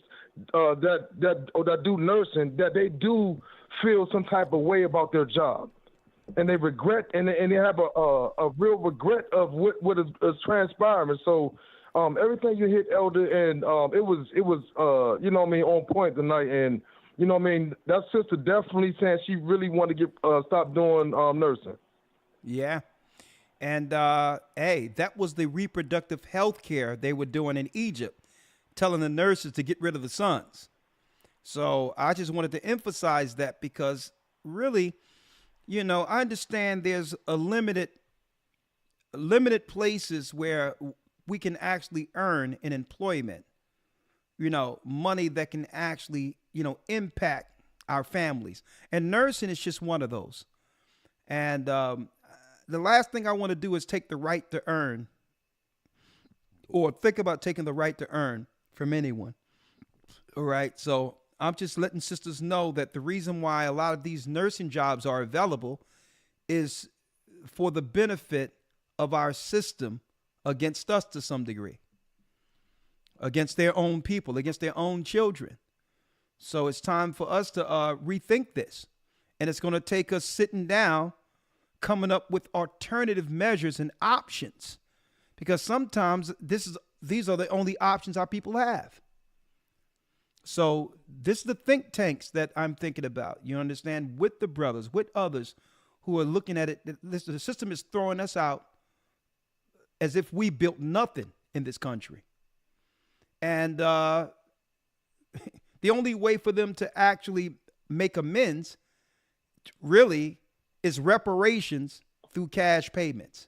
that do nursing, that they do feel some type of way about their job. And they regret, and they have a real regret of what is transpiring. So everything you hit, Elder, and it was on point tonight. And that sister definitely saying she really wanted to stop doing nursing. Yeah. And, hey, that was the reproductive health care they were doing in Egypt, telling the nurses to get rid of the sons. So I just wanted to emphasize that because really, I understand there's a limited places where we can actually earn in employment, money that can actually, impact our families. And nursing is just one of those. And the last thing I want to do is take the right to earn or think about taking the right to earn from anyone. All right. So I'm just letting sisters know that the reason why a lot of these nursing jobs are available is for the benefit of our system against us to some degree, against their own people, against their own children. So it's time for us to rethink this. And it's going to take us sitting down, coming up with alternative measures and options, because sometimes these are the only options our people have. So this is the think tanks that I'm thinking about, you understand, with the brothers, with others who are looking at it. The system is throwing us out as if we built nothing in this country. And the only way for them to actually make amends really is reparations through cash payments.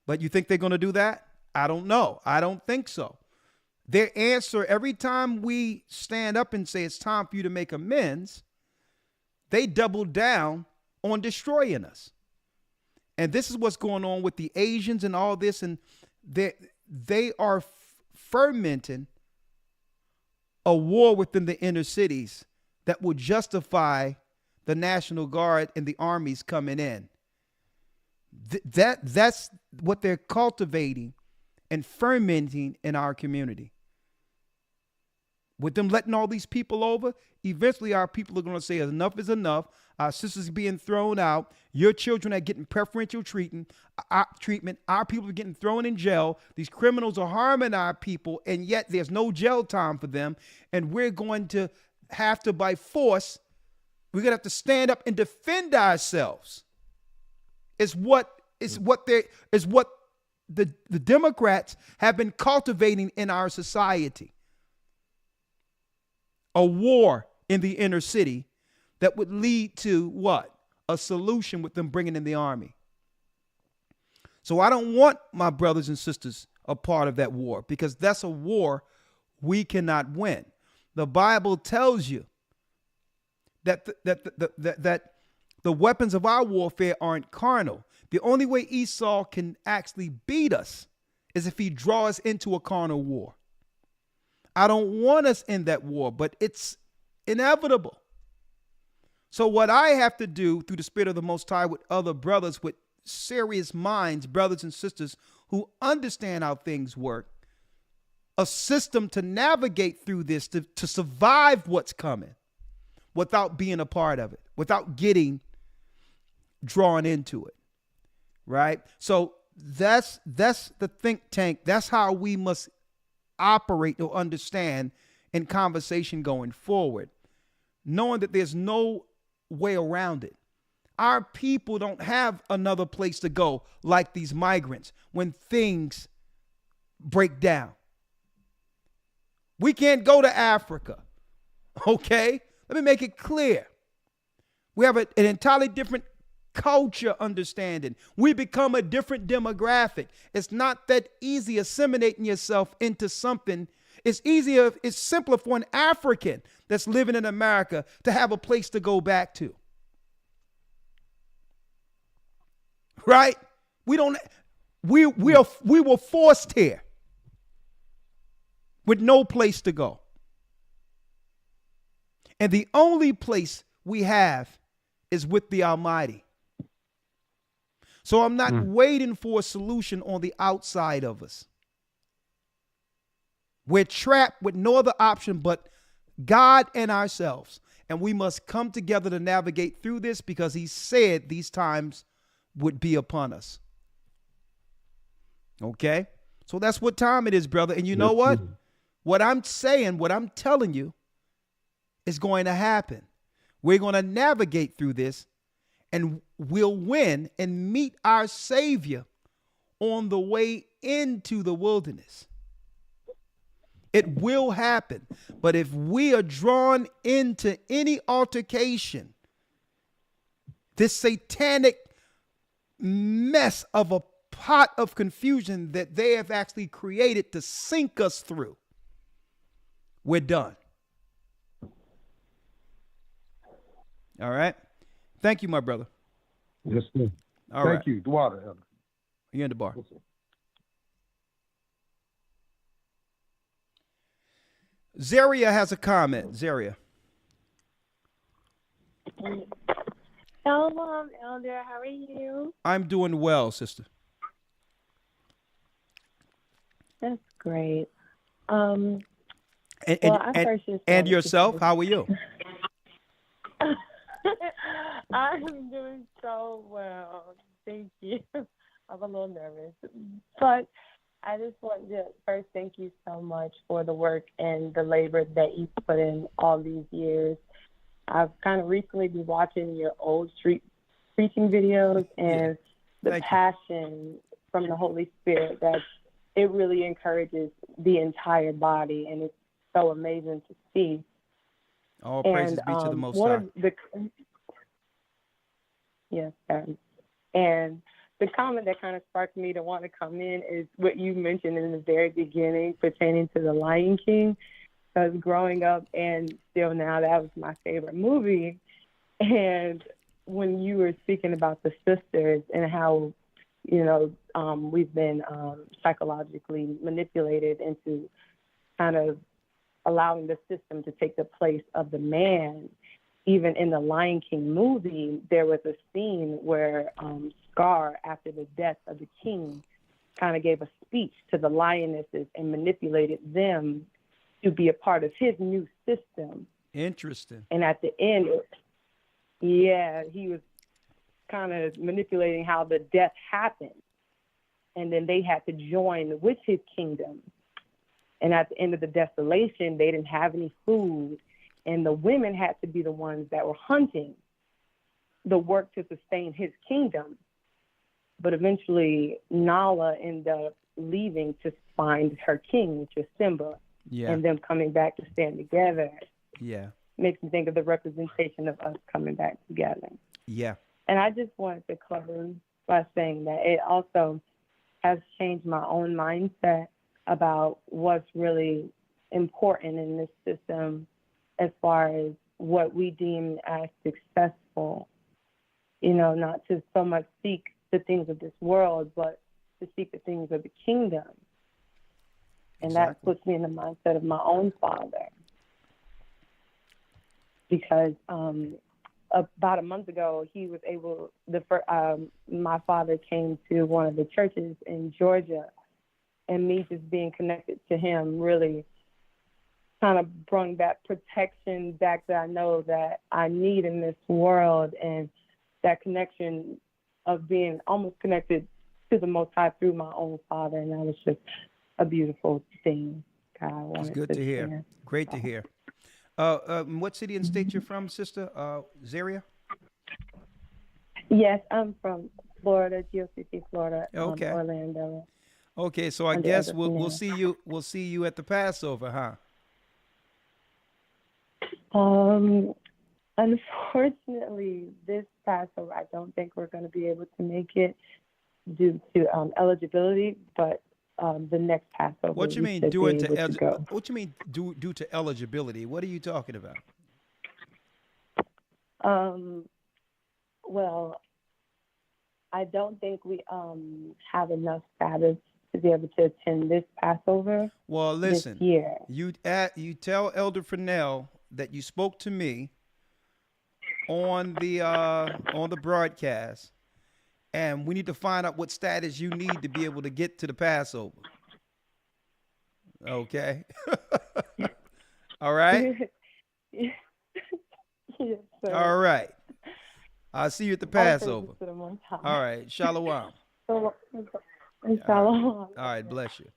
But you think they're going to do that? I don't know. I don't think so. Their answer, every time we stand up and say it's time for you to make amends, they double down on destroying us. And this is what's going on with the Asians and all this. And they are fermenting a war within the inner cities that will justify the National Guard and the armies coming in. That's what they're cultivating and fermenting in our community. With them letting all these people over, eventually our people are going to say enough is enough. Our sisters are being thrown out. Your children are getting preferential treatment. Our people are getting thrown in jail. These criminals are harming our people, and yet there's no jail time for them. And we're going to have to, by force, we're going to have to stand up and defend ourselves. Is what the Democrats have been cultivating in our society. A war in the inner city that would lead to what? A solution with them bringing in the army. So I don't want my brothers and sisters a part of that war, because that's a war we cannot win. The Bible tells you that the weapons of our warfare aren't carnal. The only way Esau can actually beat us is if he draws us into a carnal war. I don't want us in that war, but it's inevitable. So what I have to do through the Spirit of the Most High with other brothers with serious minds, brothers and sisters who understand how things work, a system to navigate through this, to survive what's coming without being a part of it, without getting drawn into it, right? So that's the think tank. That's how we must operate or understand in conversation going forward, knowing that there's no way around it. Our people don't have another place to go like these migrants when things break down. We can't go to Africa, okay? Let me make it clear. We have an entirely different culture understanding. We become a different demographic. It's not that easy assimilating yourself into something. It's simpler for an African that's living in America to have a place to go back to. Right? We were forced here with no place to go. And the only place we have is with the Almighty. So I'm not waiting for a solution on the outside of us. We're trapped with no other option but God and ourselves. And we must come together to navigate through this because he said these times would be upon us. Okay? So that's what time it is, brother. And you know what? What I'm saying, what I'm telling you is going to happen. We're going to navigate through this and we'll win and meet our Savior on the way into the wilderness. It will happen. But if we are drawn into any altercation, this satanic mess of a pot of confusion that they have actually created to sink us through, we're done. All right. Thank you, my brother. Yes, sir. All Thank right. you. Dwada, Elder. You're in the bar. Yes, sir. Zaria has a comment. Zaria. Shalom, Elder. How are you? I'm doing well, sister. That's great. And first just and wanted yourself, to how are you? I'm doing so well. Thank you. I'm a little nervous. But I just want to first thank you so much for the work and the labor that you put in all these years. I've kind of recently been watching your old street preaching videos and the passion from the Holy Spirit that it really encourages the entire body, and it's so amazing to see. All praises be to the Most High. Yes, and the comment that kind of sparked me to want to come in is what you mentioned in the very beginning pertaining to The Lion King. Because growing up and still now, that was my favorite movie. And when you were speaking about the sisters and how, we've been psychologically manipulated into kind of allowing the system to take the place of the man, even in the Lion King movie, there was a scene where Scar, after the death of the king, kind of gave a speech to the lionesses and manipulated them to be a part of his new system. Interesting. And at the end, he was kind of manipulating how the death happened. And then they had to join with his kingdom. And at the end of the desolation, they didn't have any food. And the women had to be the ones that were hunting the work to sustain his kingdom. But eventually, Nala ended up leaving to find her king, which is Simba. Yeah. And them coming back to stand together. Yeah. Makes me think of the representation of us coming back together. Yeah. And I just wanted to close by saying that it also has changed my own mindset about what's really important in this system as far as what we deem as successful. Not to so much seek the things of this world, but to seek the things of the kingdom. And that Exactly. puts me in the mindset of my own father. Because about a month ago, he was able, my father came to one of the churches in Georgia, and me just being connected to him really kind of brought that protection back that I know that I need in this world, and that connection of being almost connected to the Most High through my own father, and that was just a beautiful thing. God, I It's wanted good to hear. share. Great to hear. What city and state you're from, Sister Zaria? Yes, I'm from Florida, GOCC, Florida, Okay. Orlando. Okay, so I On the guess other- we'll yeah. see you at the Passover, huh? Unfortunately, this Passover, I don't think we're going to be able to make it due to eligibility, but the next Passover, What you we mean should due be to able to go. what you mean due to eligibility? What are you talking about? Well, I don't think we have enough status to be able to attend this Passover Well, listen. this year. You tell Elder Fernell that you spoke to me on the broadcast, and we need to find out what status you need to be able to get to the Passover. Okay. All right. Yes, sir. All right. I'll see you at the All praises Passover. to the Most High. All right. Shalom. Shalom. All right. Bless you.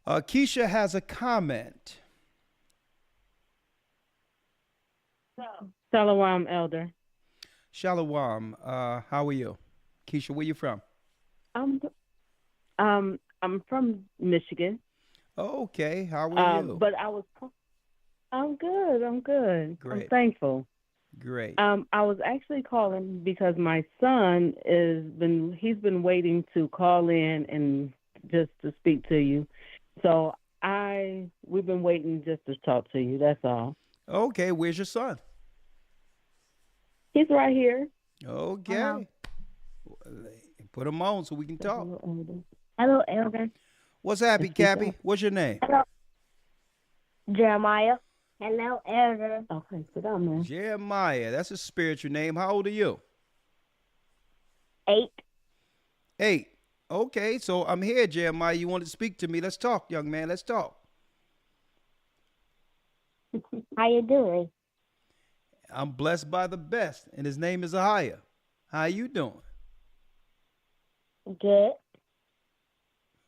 Keisha has a comment. Shalom, Elder. Shalom. How are you? Keisha, where you from? I'm from Michigan. Okay. How are you? But I'm good. I'm good. Great. I'm thankful. Great. I was actually calling because my son he's been waiting to call in and just to speak to you. So we've been waiting just to talk to you. That's all. Okay. Where's your son? He's right here. Okay. Put him on so we can talk. Hello, Elder. What's happy, Cappy? What's your name? Hello, Jeremiah. Hello, Elder. Okay, sit down, man. Jeremiah. That's a spiritual name. How old are you? 8. 8. Okay, so I'm here, Jeremiah. You want to speak to me? Let's talk, young man. Let's talk. How you doing? I'm blessed by the best, and his name is Ahia. How you doing? Good.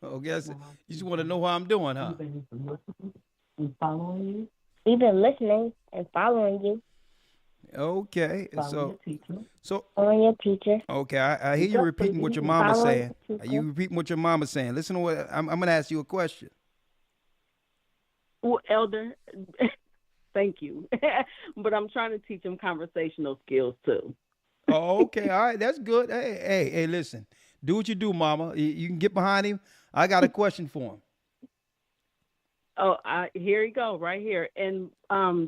Okay, you just want to know how I'm doing, huh? I'm following you. We've been listening and following you. Okay, Following your teacher. Following your teacher. Okay, I hear you repeating what your mama's Following saying. your teacher. You repeating what your mama's saying. Listen to what I'm going to ask you a question. Well, Elder, thank you. But I'm trying to teach him conversational skills too. Oh, okay, all right, that's good. Hey, listen, do what you do, mama. You can get behind him. I got a question for him. Oh, here you go, right here. And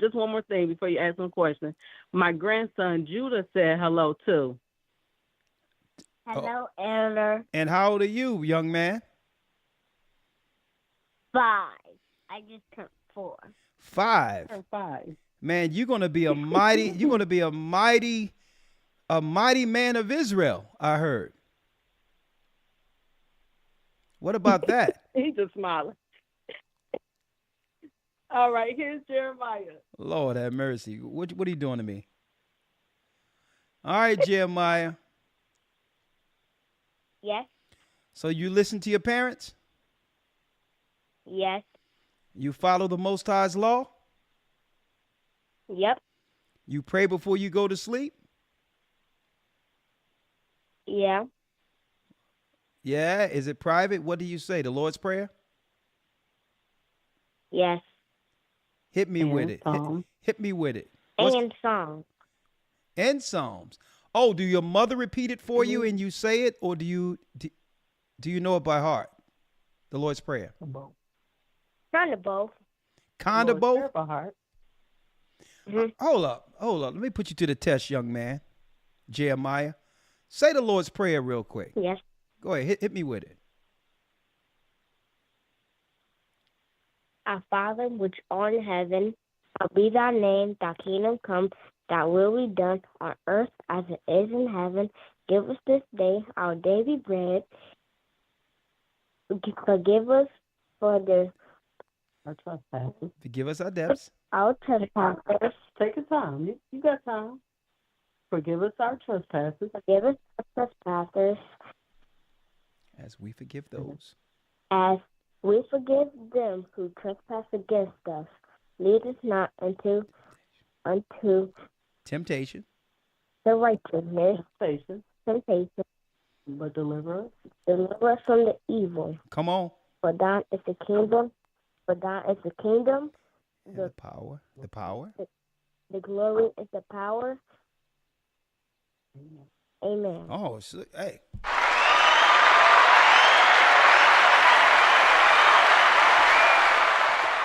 just one more thing before you ask him a question. My grandson Judah said hello too. Hello, Elder. And how old are you, young man? 5. I just turned 4. 5. Turn 5. Man, you're gonna be a mighty. You're gonna be a mighty man of Israel. I heard. What about that? He's just smiling. All right, here's Jeremiah. Lord have mercy. What are you doing to me? All right, Jeremiah. Yes. So you listen to your parents? Yes. You follow the Most High's law? Yep. You pray before you go to sleep? Yeah. Yeah. Is it private? What do you say? The Lord's Prayer? Yes. Hit me And with it. Psalms. Hit me with it. And song. And Psalms. Oh, do your mother repeat it for you and you say it, or do you know it by heart? The Lord's Prayer. Kind of both. Condabo? Purple Heart. Hold up. Let me put you to the test, young man. Jeremiah, say the Lord's Prayer real quick. Yes. Go ahead, hit me with it. Our Father, which art in heaven, hallowed be thy name, thy kingdom come, thy will be done on earth as it is in heaven. Give us this day our daily bread. Forgive us for Our trespasses. Forgive us our debts. our trespasses. Take your time. You got time. Forgive us our trespasses. Forgive us our trespasses As we forgive those. as we forgive them who trespass against us. Lead us not into Temptation. the righteousness, Patience. temptation. But deliver us. Deliver us from the evil. Come on. For thine is the kingdom. For thine is the kingdom. And the power. The glory is the power. Amen. Oh, hey.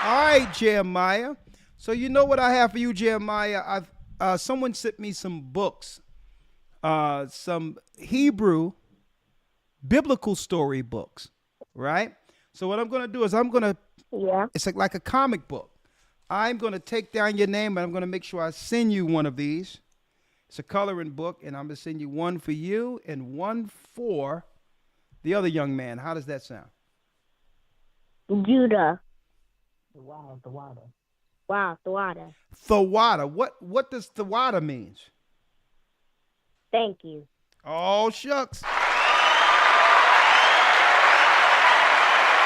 All right, Jeremiah. So you know what I have for you, Jeremiah? Someone sent me some books, some Hebrew biblical story books, right? So what I'm going to do is it's like a comic book. I'm going to take down your name, and I'm going to make sure I send you one of these. It's a coloring book, and I'm going to send you one for you and one for the other young man. How does that sound? Judah. Wow, the water. Wow, the water. Thawada. What does Thawada means? Thank you. Oh, shucks.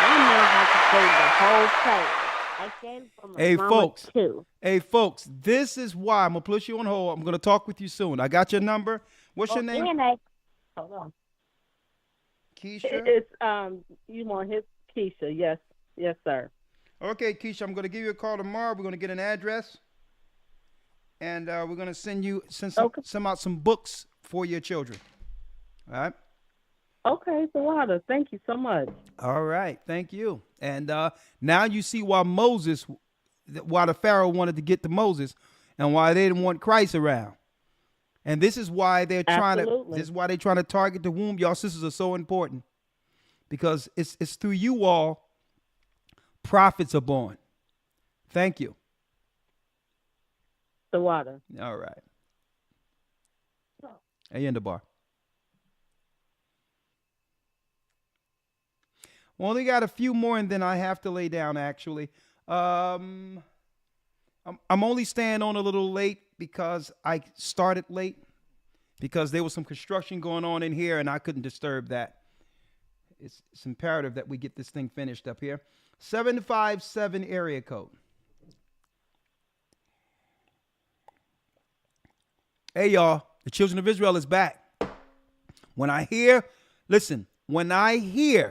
I know how to say the whole place. I came from a mama too. Hey, folks, this is why I'm going to put you on hold. I'm going to talk with you soon. I got your number. What's your name? Hold on. Keisha? It's, you want his Keisha. Yes. Yes, sir. Okay, Keisha, I'm going to give you a call tomorrow. We're going to get an address. And we're going to send out some books for your children. All right? Okay, the water. Thank you so much. All right. Thank you. And now you see why the Pharaoh wanted to get to Moses and why they didn't want Christ around. And this is why they're trying to target the womb. Y'all sisters are so important because it's through you all prophets are born. Thank you. The water. All right. Hey, in the bar. We only got a few more, and then I have to lay down, actually. I'm only staying on a little late because I started late because there was some construction going on in here, and I couldn't disturb that. It's imperative that we get this thing finished up here. 757 area code. Hey, y'all. The children of Israel is back. When I hear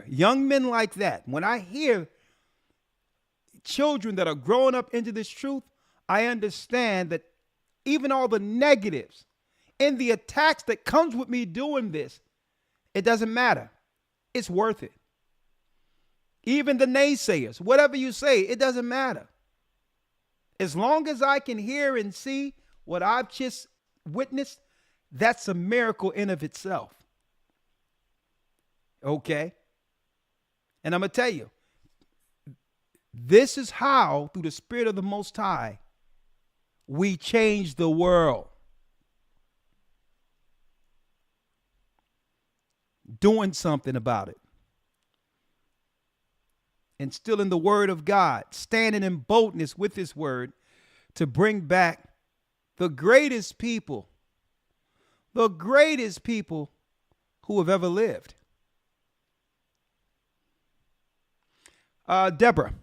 young men like that, when I hear children that are growing up into this truth, I understand that even all the negatives and the attacks that comes with me doing this, it doesn't matter. It's worth it. Even the naysayers, whatever you say, it doesn't matter. As long as I can hear and see what I've just witnessed, that's a miracle in of itself. Okay? And I'm going to tell you, this is how, through the Spirit of the Most High, we change the world. Doing something about it. Instilling the word of God, standing in boldness with his word to bring back the greatest people who have ever lived. Deborah.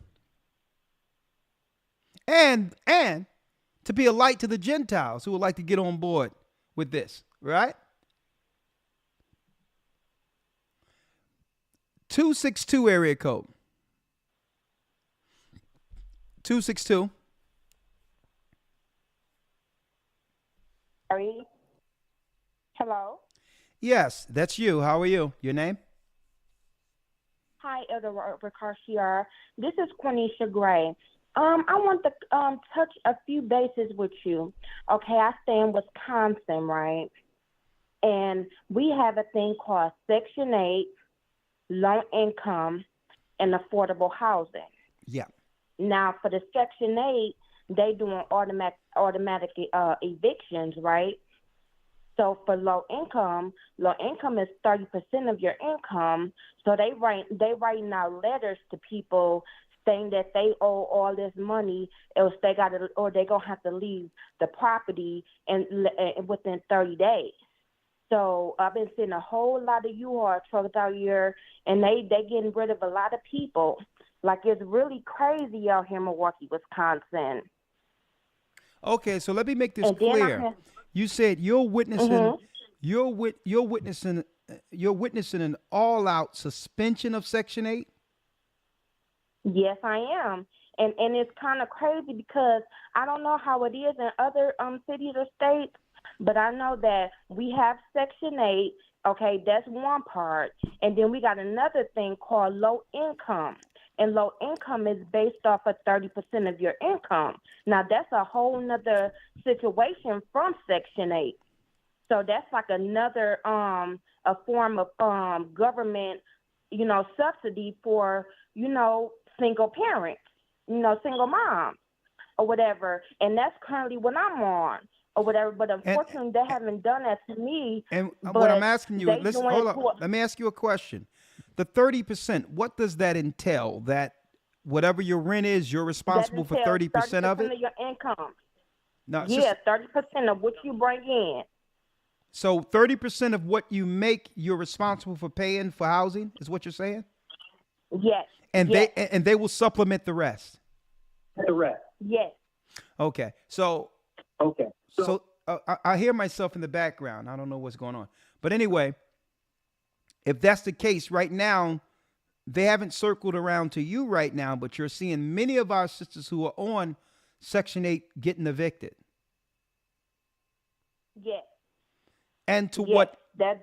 And to be a light to the Gentiles who would like to get on board with this, right? 262 area code. 262. Hello? Yes, that's you. How are you? Your name? Hi, Elder Robert Carcier. This is Quenisha Gray. I want to touch a few bases with you. Okay, I stay in Wisconsin, right? And we have a thing called Section 8, low income, and affordable housing. Yeah. Now, for the Section 8, they doing automatic evictions, right? So for low income is 30% of your income. So they writing out letters to people saying that they owe all this money, else they gonna have to leave the property and within 30 days. So I've been seeing a whole lot of U-Haul trucks out here, and they getting rid of a lot of people. Like, it's really crazy out here in Milwaukee, Wisconsin. Okay, so let me make this And then clear. You said you're witnessing, you're witnessing an all-out suspension of Section 8. Yes, I am. And it's kind of crazy because I don't know how it is in other cities or states, but I know that we have Section 8. Okay, that's one part. And then we got another thing called low income. And low income is based off of 30% of your income. Now, that's a whole nother situation from Section 8. So that's like another a form of government, subsidy for, single parents, single moms or whatever. And that's currently what I'm on or whatever. But unfortunately, they haven't done that to me. And what I'm asking you, listen, hold on. Let me ask you a question. The 30%, what does that entail? That whatever your rent is, you're responsible for 30% of it? 30% of your income. No, yeah, 30% of what you bring in. So 30% of what you make, you're responsible for paying for housing, is what you're saying? Yes. And yes. they will supplement the rest. The rest. Yes. Okay. So I hear myself in the background. I don't know what's going on. But anyway, if that's the case right now, they haven't circled around to you right now, but you're seeing many of our sisters who are on Section 8 getting evicted. Yes. And to what? That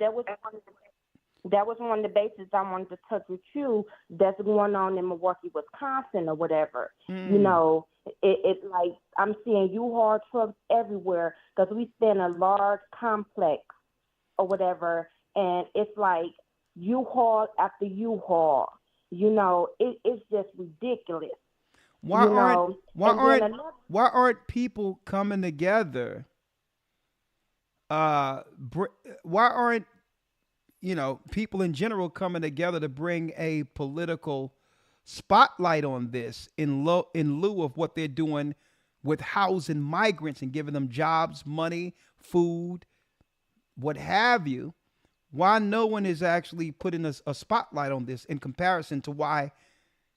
was one of the bases I wanted to touch with you. That's going on in Milwaukee, Wisconsin, or whatever. It's like I'm seeing U-Haul trucks everywhere because we stay in a large complex or whatever, and it's like U-Haul after U-Haul. It's just ridiculous. Why aren't people coming together? Why aren't people in general coming together to bring a political spotlight on this in lieu of what they're doing with housing migrants and giving them jobs, money, food, what have you? Why no one is actually putting a spotlight on this in comparison to why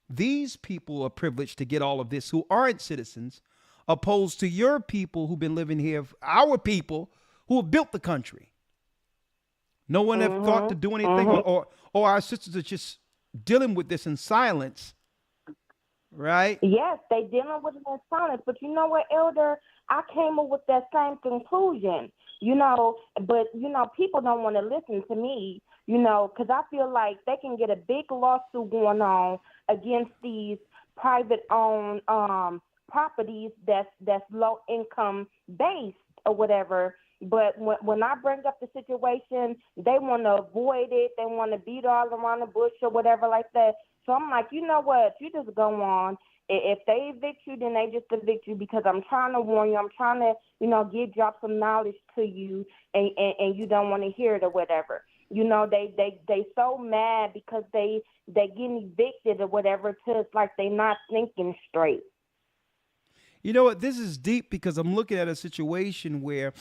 these people are privileged to get all of this who aren't citizens, opposed to your people who've been living here, our people who have built the country? No one have thought to do anything, or our sisters are just dealing with this in silence, right? Yes, they dealing with it in silence. But you know what, Elder? I came up with that same conclusion, but, people don't want to listen to me, because I feel like they can get a big lawsuit going on against these private-owned properties that's low-income based or whatever. But when I bring up the situation, they want to avoid it. They want to beat all around the bush or whatever like that. So I'm like, you know what? You just go on. If they evict you, then they just evict you because I'm trying to warn you. I'm trying to drop some knowledge to you, and you don't want to hear it or whatever. They so mad because they getting evicted or whatever. So it's like they not thinking straight. You know what? This is deep because I'm looking at a situation where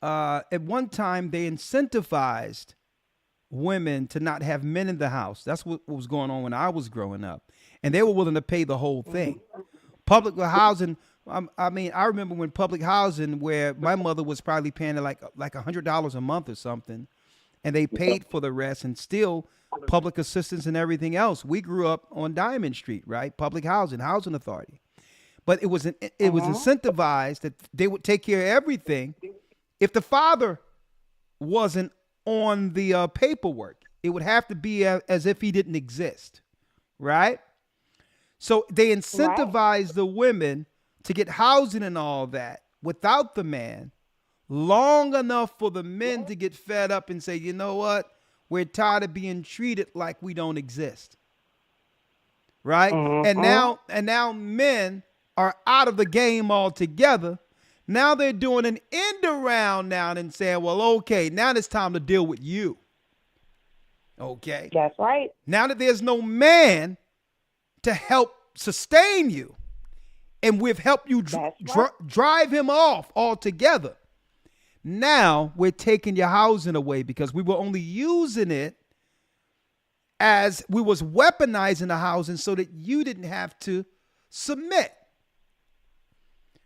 at one time they incentivized women to not have men in the house. That's what was going on when I was growing up. And they were willing to pay the whole thing. Public housing, I remember when public housing, where my mother was probably paying like $100 a month or something, and they paid for the rest, and still public assistance and everything else. We grew up on Diamond Street, right? Public housing authority. But it was incentivized that they would take care of everything. If the father wasn't on the paperwork, it would have to be as if he didn't exist, right? So they incentivize the women to get housing and all that without the man long enough for the men to get fed up and say, you know what? We're tired of being treated like we don't exist. Right? And now men are out of the game altogether. Now they're doing an end around now and saying, well, okay, now it's time to deal with you. Okay. That's right. Now that there's no man to help sustain you, and we've helped you drive him off altogether, now we're taking your housing away because we were only using it as we was weaponizing the housing so that you didn't have to submit.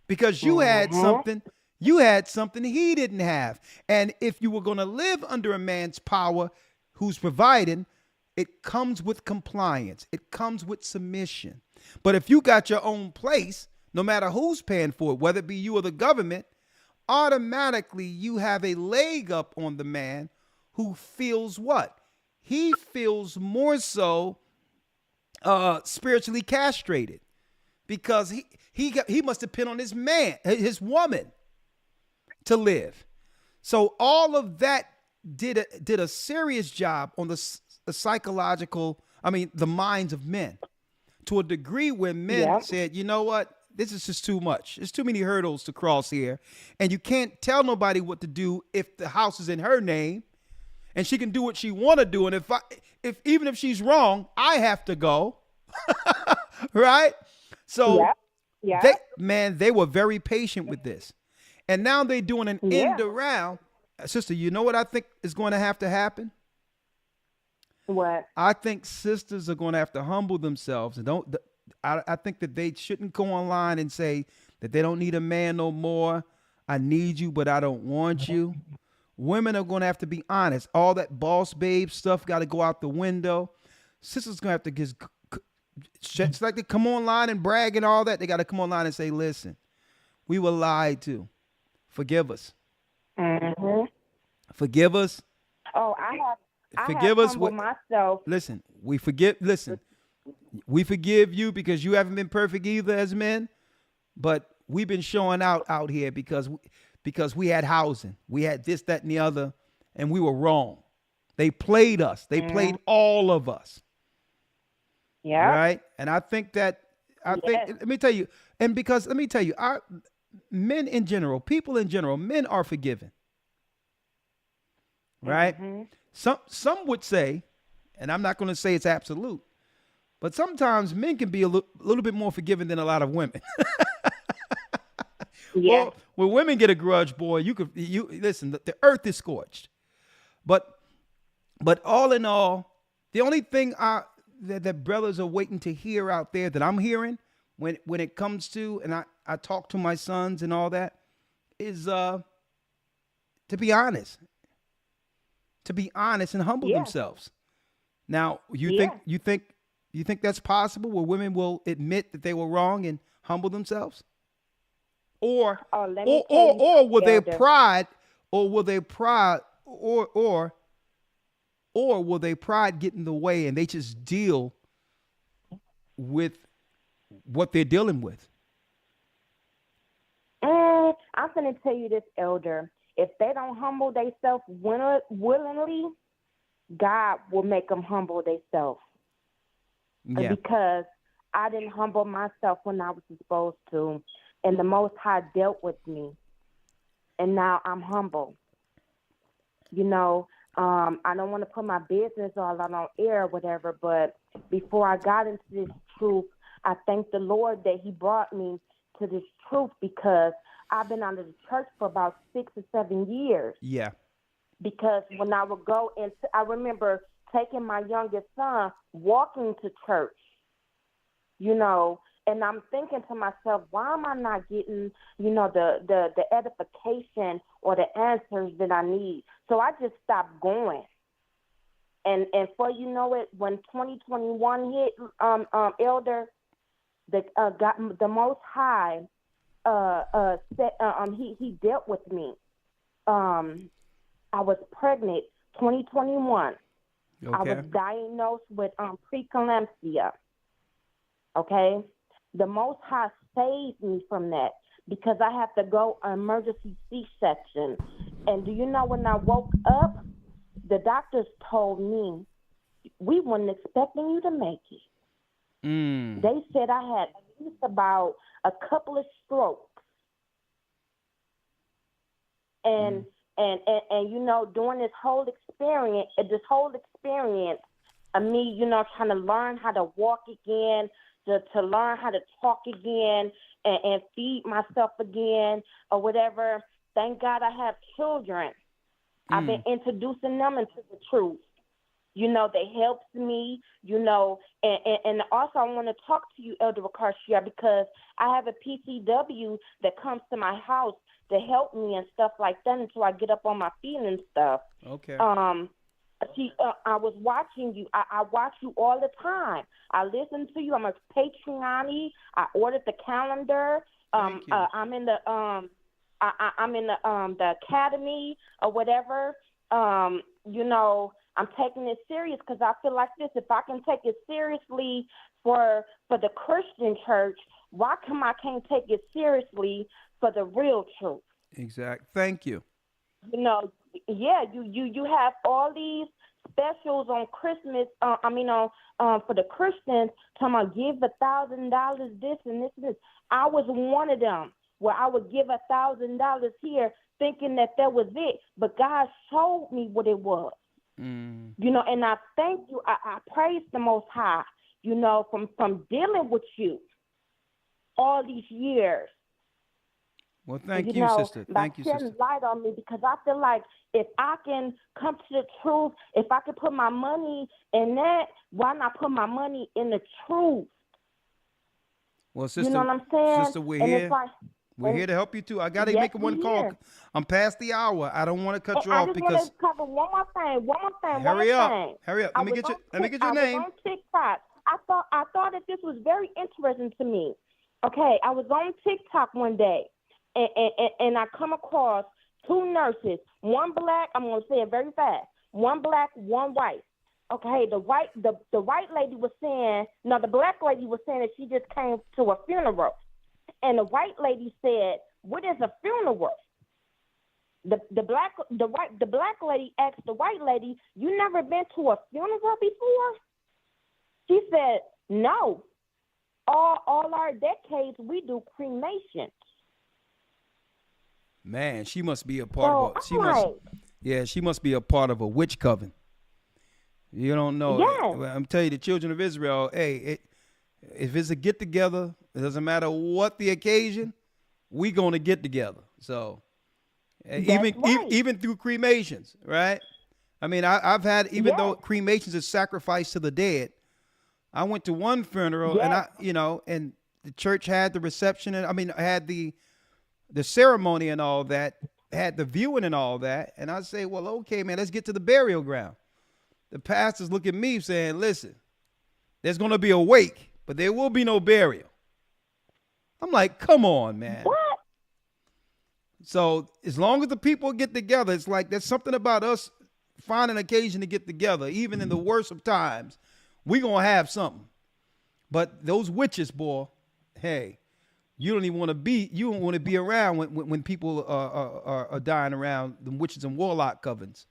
Because you had something he didn't have. And if you were going to live under a man's power who's providing, it comes with compliance. It comes with submission. But if you got your own place, no matter who's paying for it, whether it be you or the government, automatically you have a leg up on the man who feels what? He feels more so spiritually castrated because he must depend on his woman to live. So all of that did a serious job on the psychological, the minds of men, to a degree where men said, you know what, this is just too much. There's too many hurdles to cross here, and you can't tell nobody what to do if the house is in her name, and she can do what she want to do. And even if she's wrong, I have to go, right? So. Yeah. They were very patient with this. And now they're doing an end around. Sister, you know what I think is going to have to happen? What? I think sisters are going to have to humble themselves. And I think that they shouldn't go online and say that they don't need a man no more. I need you, but I don't want you. Women are going to have to be honest. All that boss babe stuff got to go out the window. Sisters going to have to just like they come online and brag and all that, they got to come online and say, listen, we were lied to. Forgive us. Mm-hmm. Forgive us. Oh, I forgive have us. humbled myself. Listen, we forgive you because you haven't been perfect either as men, but we've been showing out here because we had housing. We had this, that, and the other, and we were wrong. They played us. They played all of us. Yeah. Right. And I think let me tell you, our men in general, people in general, men are forgiven. Right. Mm-hmm. Some would say, and I'm not going to say it's absolute, but sometimes men can be a little bit more forgiving than a lot of women. Yeah. Well, when women get a grudge, boy, you listen, the earth is scorched. But all in all, the only thing that brothers are waiting to hear out there that I'm hearing when it comes to, and I talk to my sons and all that, is to be honest and humble themselves. Now, you think that's possible where women will admit that they were wrong and humble themselves? Or will their pride get in the way and they just deal with what they're dealing with? I'm going to tell you this, Elder. If they don't humble themselves willingly, God will make them humble themselves. Yeah. Because I didn't humble myself when I was supposed to, and the Most High dealt with me, and now I'm humble. You know, I don't want to put my business all out on air or whatever, but before I got into this truth, I thank the Lord that He brought me to this truth, because I've been out of the church for about 6 or 7 years. Yeah. Because when I would go into, I remember taking my youngest son walking to church, you know, and I'm thinking to myself, why am I not getting, you know, the edification or the answers that I need? So I just stopped going. And for you know it, when 2021 hit, Elder, God, the Most High, said, he dealt with me. I was pregnant 2021. Okay. I was diagnosed with preeclampsia. Okay? The Most High saved me from that because I have to go an emergency C-section. And do you know when I woke up, the doctors told me, we weren't expecting you to make it. They said I had at least about a couple of strokes. And you know, during this whole experience of me, you know, trying to learn how to walk again, to learn how to talk again and feed myself again or whatever. Thank God I have children. I've been introducing them into the truth. You know, they helps me, you know, and also I want to talk to you, Elder Acacia, because I have a PCW that comes to my house to help me and stuff like that until I get up on my feet and stuff. Okay. I was watching you. I watch you all the time. I listen to you. I'm a Patreon-y. I ordered the calendar. Thank you. I'm in the I'm in the academy or whatever. You know, I'm taking it serious because I feel like this. If I can take it seriously for the Christian church, why come I can't take it seriously for the real truth? Exact. Thank you. You know, yeah, you have all these specials on Christmas. For the Christians, talking about give $1,000 this and this and this. I was one of them where I would give $1,000 here, thinking that was it. But God showed me what it was. You know, and I thank you. I praise the Most High. You know, from dealing with you all these years. Well, thank you, sister. Thank you, sister. Shedding light on me because I feel like if I can come to the truth, if I can put my money in that, why not put my money in the truth? Well, sister, you know what I'm saying? Sister, we're here. We're here to help you too. I got to make one call. I'm past the hour. I don't want to cut you off because. I just want to cover one more thing. Hurry up! Let me get your name. I was on TikTok. I thought that this was very interesting to me. Okay, I was on TikTok one day. And I come across two nurses, one black, I'm going to say it very fast, one black, one white. Okay, the white lady was saying, the black lady was saying that she just came to a funeral. And the white lady said, what is a funeral? The black lady asked the white lady, you never been to a funeral before? She said, no. All our decades, we do cremation. Man, she must be a part of she must be a part of a witch coven. You don't know. Yes. I'm telling you, the children of Israel, if it's a get together, it doesn't matter what the occasion, we gonna get together. So even through cremations, right? I mean, I've had, even though cremations is sacrifice to the dead, I went to one funeral and the church had the reception and had the ceremony and all that, had the viewing and all that. And I say, well, okay, man, let's get to the burial ground. The pastors look at me saying, listen, there's going to be a wake, but there will be no burial. I'm like, come on, man. What? So as long as the people get together, it's like there's something about us finding an occasion to get together, even in the worst of times, we going to have something. But those witches, boy, hey, you don't want to be around when people are dying around the witches and warlock covens.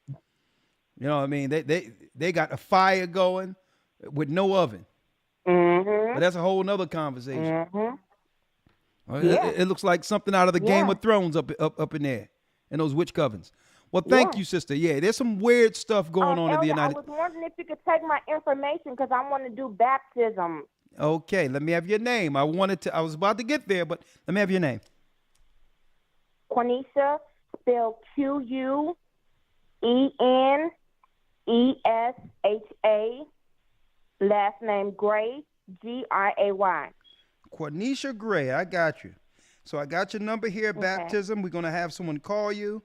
You know what I mean? They got a fire going with no oven. Mm-hmm. But that's a whole nother conversation. Mm-hmm. It looks like something out of the Game of Thrones up in there, in those witch covens. Well, thank you, sister. Yeah, there's some weird stuff going on in the United States. I was wondering if you could take my information because I want to do baptism. Okay, let me have your name. I was about to get there, but let me have your name. Quenisha, spelled Queensha, last name Gray, Gray. Quenisha Gray, I got you. So I got your number here, baptism. We're going to have someone call you,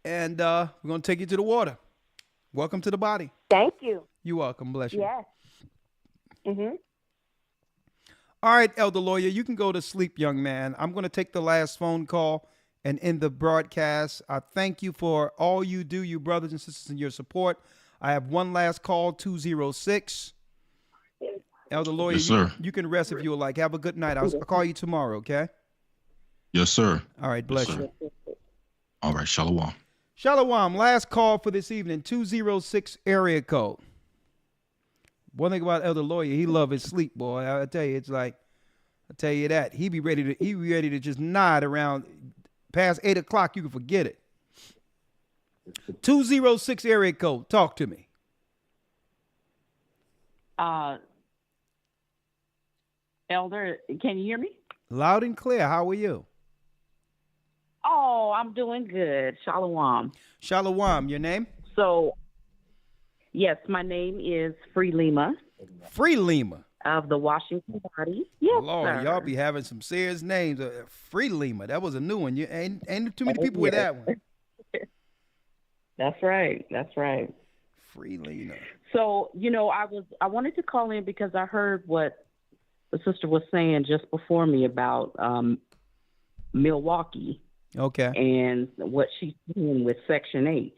and we're going to take you to the water. Welcome to the body. Thank you. You're welcome. Bless you. Yes. Mm-hmm. All right, Elder Lawyer, you can go to sleep, young man. I'm going to take the last phone call and end the broadcast. I thank you for all you do, you brothers and sisters, and your support. I have one last call, 206. Elder Lawyer, Yes, sir. you can rest if you would like. Have a good night. I'll call you tomorrow, okay? Yes, sir. All right, bless you. All right, shalom. Shalom, last call for this evening, 206 area code. One thing about Elder Lawyer, he love his sleep, boy. I tell you, it's like, I tell you that. He be ready to just nod around past 8 o'clock. You can forget it. 206 area code. Talk to me. Elder, can you hear me? Loud and clear. How are you? Oh, I'm doing good. Shalom. Shalom. Your name? So, yes, my name is Free Lima. Free Lima. Of the Washington Body. Yes, Lord, sir. y'all be having some serious names. Free Lima. That was a new one. You ain't too many people with that one. That's right. That's right. Free Lima. So, I wanted to call in because I heard what the sister was saying just before me about Milwaukee. Okay. And what she's doing with Section 8.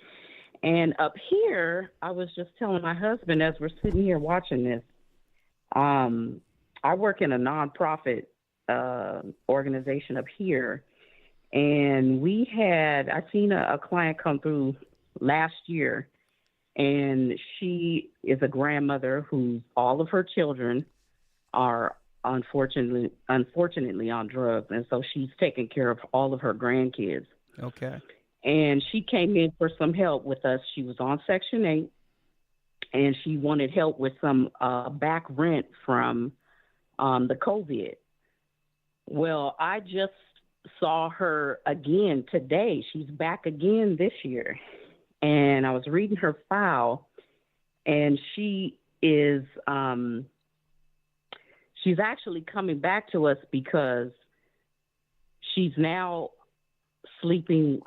And up here, I was just telling my husband as we're sitting here watching this, I work in a nonprofit organization up here. And I seen a client come through last year, and she is a grandmother who all of her children are unfortunately on drugs, and so she's taking care of all of her grandkids. Okay. And she came in for some help with us. She was on Section 8, and she wanted help with some back rent from the COVID. Well, I just saw her again today. She's back again this year. And I was reading her file, and she is she's actually coming back to us because she's now sleeping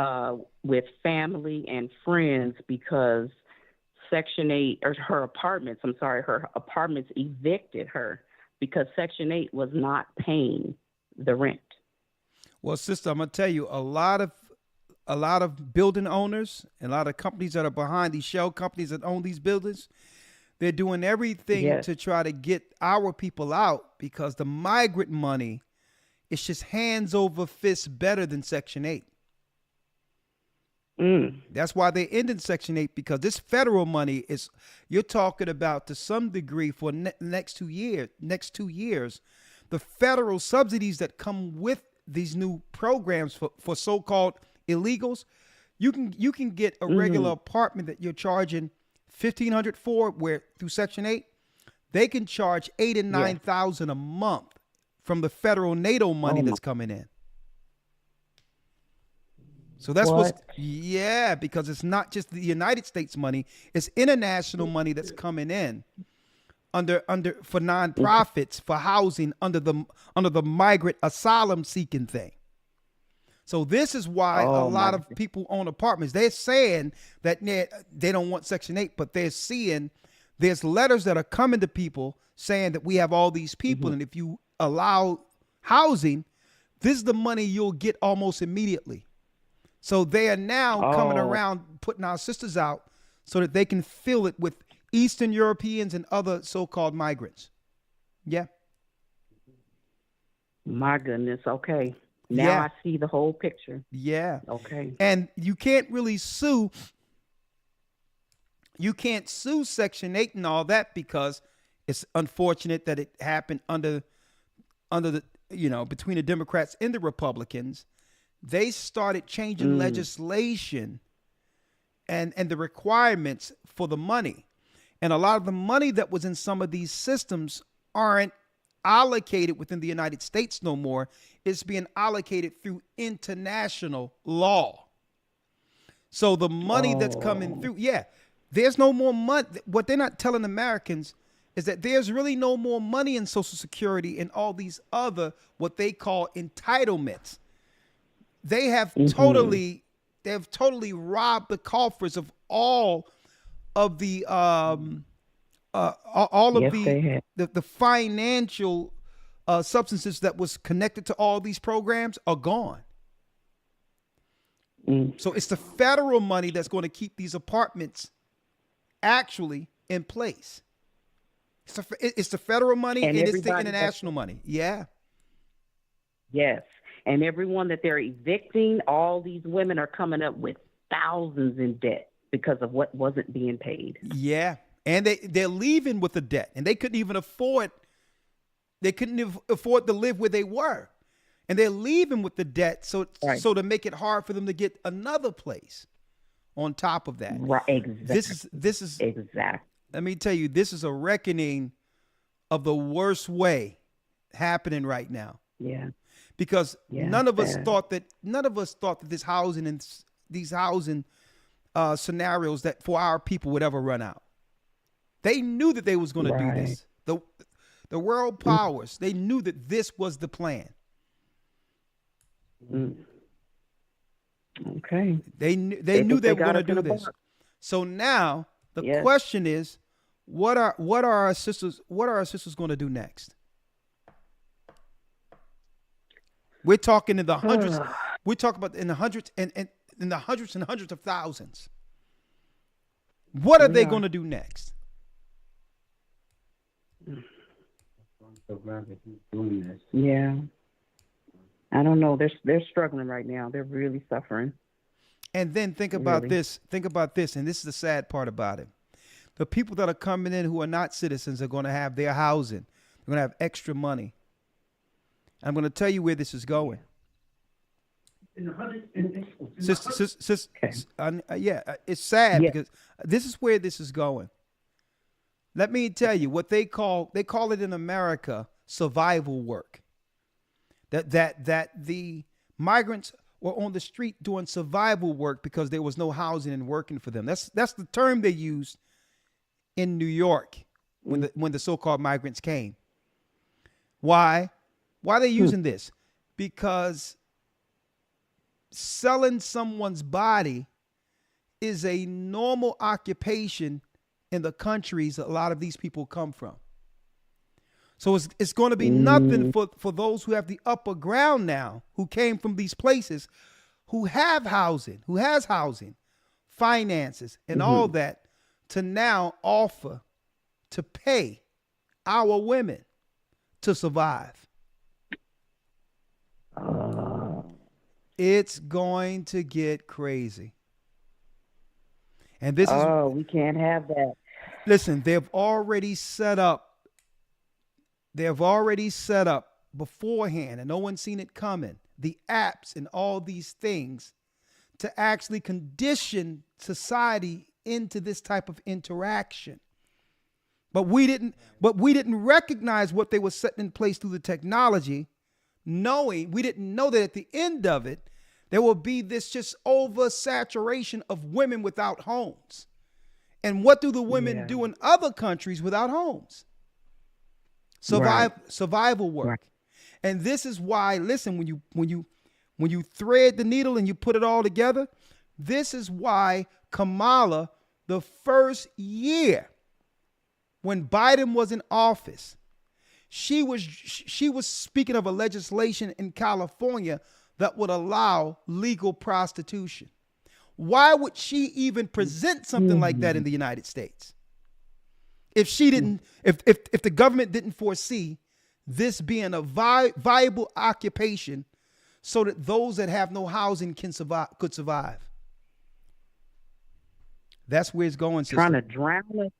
with family and friends because Section 8, or her apartments evicted her because Section 8 was not paying the rent. Well, sister, I'm going to tell you, a lot of building owners and a lot of companies that are behind these shell companies that own these buildings, they're doing everything to try to get our people out because the migrant money is just hands over fists better than Section 8. That's why they ended Section 8, because this federal money is, you're talking about to some degree for next 2 years, the federal subsidies that come with these new programs for so-called illegals. You can get a regular apartment that you're charging $1,500 for, where through Section 8, they can charge $8,000 and $9,000 a month from the federal NATO money that's coming in. So that's because it's not just the United States money, it's international money that's coming in under for nonprofits, for housing under the migrant asylum seeking thing. So this is why a lot of people own apartments. They're saying that they don't want Section 8, but they're seeing there's letters that are coming to people saying that we have all these people, and if you allow housing, this is the money you'll get almost immediately. So they are now coming around putting our sisters out so that they can fill it with Eastern Europeans and other so-called migrants. Yeah. My goodness. Okay. Now I see the whole picture. Yeah. Okay. And you can't really sue. You can't sue Section 8 and all that because it's unfortunate that it happened under the, between the Democrats and the Republicans. They started changing legislation and the requirements for the money. And a lot of the money that was in some of these systems aren't allocated within the United States no more. It's being allocated through international law. So the money that's coming through, there's no more money. What they're not telling Americans is that there's really no more money in Social Security and all these other what they call entitlements. They have totally robbed the coffers of all of the the financial substances that was connected to all these programs are gone. So it's the federal money that's going to keep these apartments actually in place. It's the federal money and it's the everybody international money. Yeah. Yes. And everyone that they're evicting, all these women are coming up with thousands in debt because of what wasn't being paid. Yeah. And they're leaving with the debt, and they couldn't even afford. They couldn't afford to live where they were, and they're leaving with the debt. So to make it hard for them to get another place on top of that. Right. Exactly. This is exactly. Let me tell you, this is a reckoning of the worst way happening right now. Yeah. Because none of us thought that this housing and these housing scenarios that for our people would ever run out. They knew that they was going to do this. The world powers, they knew that this was the plan. Okay. They knew they were going to do this. So now the question is, what are our sisters going to do next? We're talking in the hundreds. We're talking about in the hundreds and in the hundreds and hundreds of thousands. What are they going to do next? Yeah. I don't know. They're struggling right now. They're really suffering. And then think about this. Think about this. And this is the sad part about it. The people that are coming in who are not citizens are going to have their housing. They're going to have extra money. I'm going to tell you where this is going. It's sad because this is where this is going. Let me tell you what they call it in America survival work. That the migrants were on the street doing survival work because there was no housing and working for them. That's the term they used in New York when the so-called migrants came. Why? Why are they using this? Because selling someone's body is a normal occupation in the countries a lot of these people come from. So it's going to be nothing for those who have the upper ground now, who came from these places, who have housing, who has housing, finances, and all that, to now offer to pay our women to survive. It's going to get crazy. And this is we can't have that. Listen, they've already set up beforehand, and no one's seen it coming, the apps and all these things to actually condition society into this type of interaction. But we didn't recognize what they were setting in place through the technology, we didn't know that at the end of it, there will be this just oversaturation of women without homes. And what do the women do in other countries without homes? Survival work. Right. And this is why, listen, when you thread the needle and you put it all together, this is why Kamala, the first year when Biden was in office, she was speaking of a legislation in California that would allow legal prostitution. Why would she even present something like that in the United States? If she didn't, if the government didn't foresee this being a viable occupation so that those that have no housing could survive. That's where it's going, sister. Trying to drown us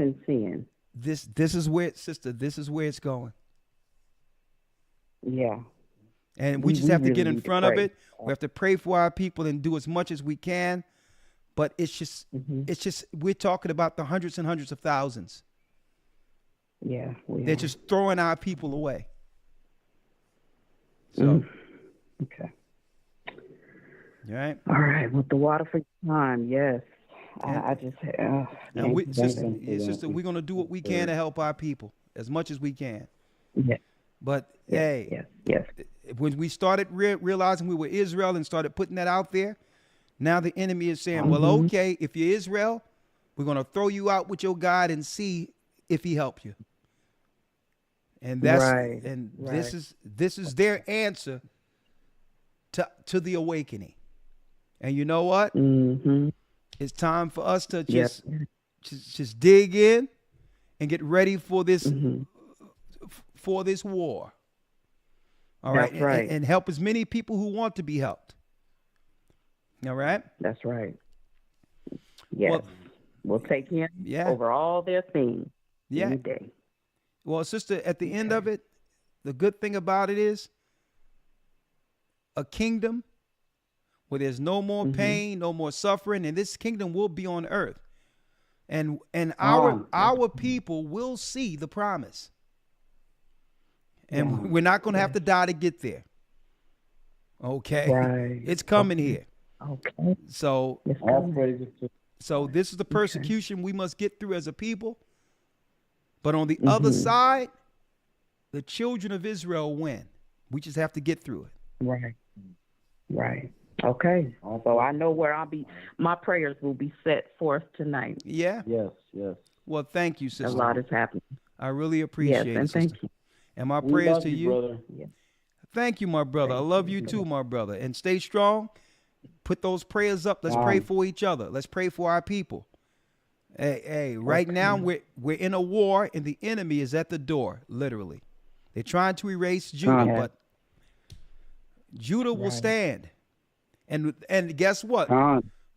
in sin. This is where, sister, this is where it's going. Yeah. And we just have to get in front of it. We have to pray for our people and do as much as we can. But it's just, we're talking about the hundreds and hundreds of thousands. Yeah. They're just throwing our people away. So. Okay. All right. All right. With the water for time. Yes. Sister, we're going to do what we can to help our people as much as we can. Yeah. But yes. When we started realizing we were Israel and started putting that out there, now the enemy is saying, well, okay, if you're Israel, we're going to throw you out with your God and see if he help you. And this is their answer to the awakening. And you know what? It's time for us to just dig in and get ready for this war. All right. That's right. And help as many people who want to be helped. All right. That's right. Yes. We'll take him over all their things. Yeah. Any day. Well, sister, at the end of it, the good thing about it is a kingdom where there's no more pain, no more suffering, and this kingdom will be on earth. And our people will see the promise. And we're not going to have to die to get there. Okay? Right. It's coming here. Okay. So this is the persecution we must get through as a people. But on the other side, the children of Israel win. We just have to get through it. Right. Right. Okay. So I know where my prayers will be set forth tonight. Yeah? Yes, yes. Well, thank you, sister. A lot is happening. I really appreciate it, and sister. thank you. And my We prayers love to you, you. brother. Yeah. Thank you, my brother. I love you too, my brother. And stay strong. Put those prayers up. Let's pray for each other. Let's pray for our people. Hey, right now we're in a war and the enemy is at the door, literally. They're trying to erase Judah, but Judah will stand. And guess what?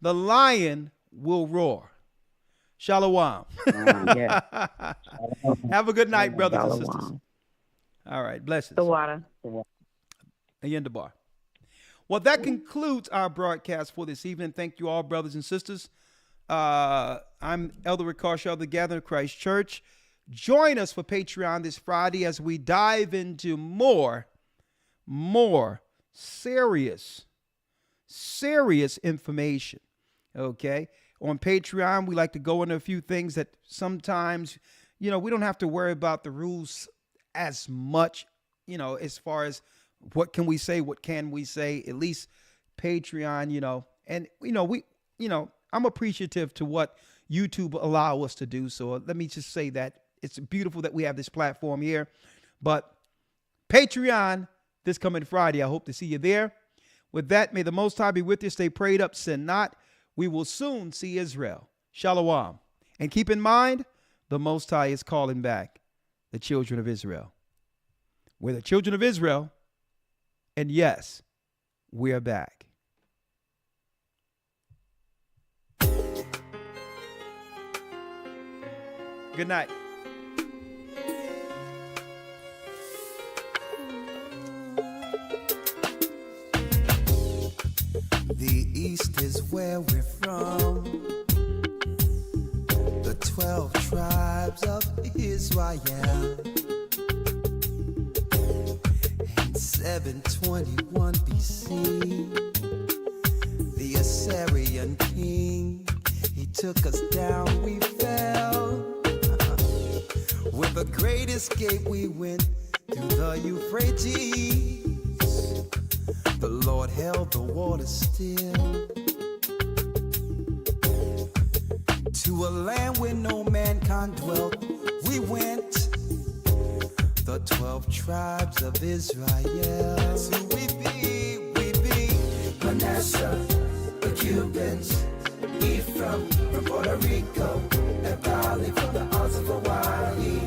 The lion will roar. Shalom. Have a good night, brothers and sisters. All right, blessings. The water. Again, the bar. Well, that concludes our broadcast for this evening. Thank you all, brothers and sisters. I'm Elder Rick Carshaw of the Gathering of Christ Church. Join us for Patreon this Friday as we dive into more serious information. Okay? On Patreon, we like to go into a few things that sometimes, we don't have to worry about the rules as much, as far as what can we say, what can we say, at least Patreon, and, I'm appreciative to what YouTube allow us to do. So let me just say that it's beautiful that we have this platform here, but Patreon this coming Friday, I hope to see you there. With that, may the Most High be with you. Stay prayed up, sin not. We will soon see Israel. Shalom. And keep in mind, the Most High is calling back the children of Israel. We're the children of Israel. And yes, we're back. Good night. The East is where we're from. The 12 tribes of Israel. In 721 BC, the Assyrian king, he took us down, we fell. With a great escape, we went through the Euphrates. The Lord held the water still. To a land where no mankind dwelt, we went. The 12 tribes of Israel. So we be Manasseh, the Cubans, Ephraim from Puerto Rico, and Bali from the Isles of Hawaii.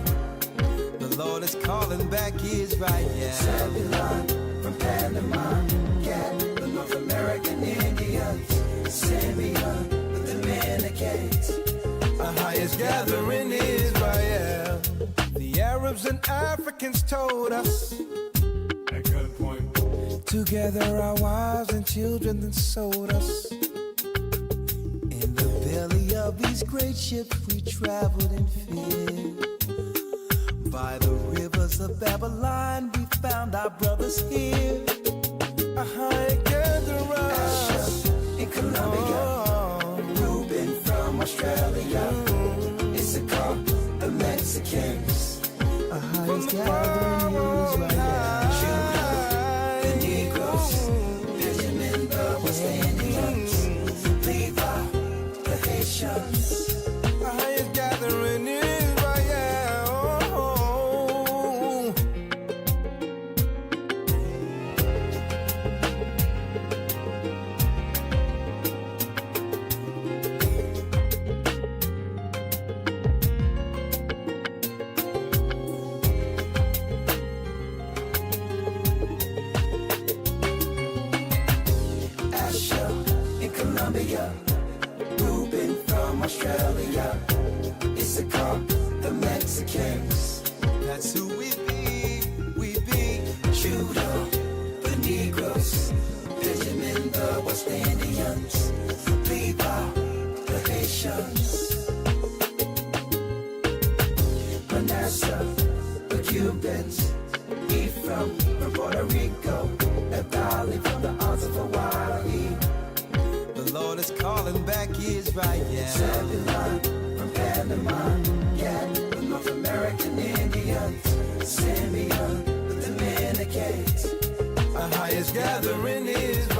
The Lord is calling back Israel. Zebulon from Panama, Gad, the North American Indians, Simeon, the Dominicans. Our highest gathering Israel. The Arabs and Africans told us. A good point. Together our wives and children then sold us. In the belly of these great ships we traveled in fear. By the rivers of Babylon we found our brothers here. A high gatherer. Asher in Colombia. Reuben from Australia. Issachar, the Mexicans. A highest gathering Israel. Judah, the Negroes. Benjamin, the West Indians. Levi, the Haitians. A highest gathering Israel. Reuben from Australia, Issachar, the Mexicans. That's who we be, Judah, the Negroes, Benjamin, the West Indians, Levi, the Haitians, Manasseh, the Cubans, Ephraim from Puerto Rico, Naphtali from the Isles of Hawaii. The Lord is calling back Israel. Zebulun from Panama, Gad, the North American Indians, Simeon, the Dominicans. Our highest gathering is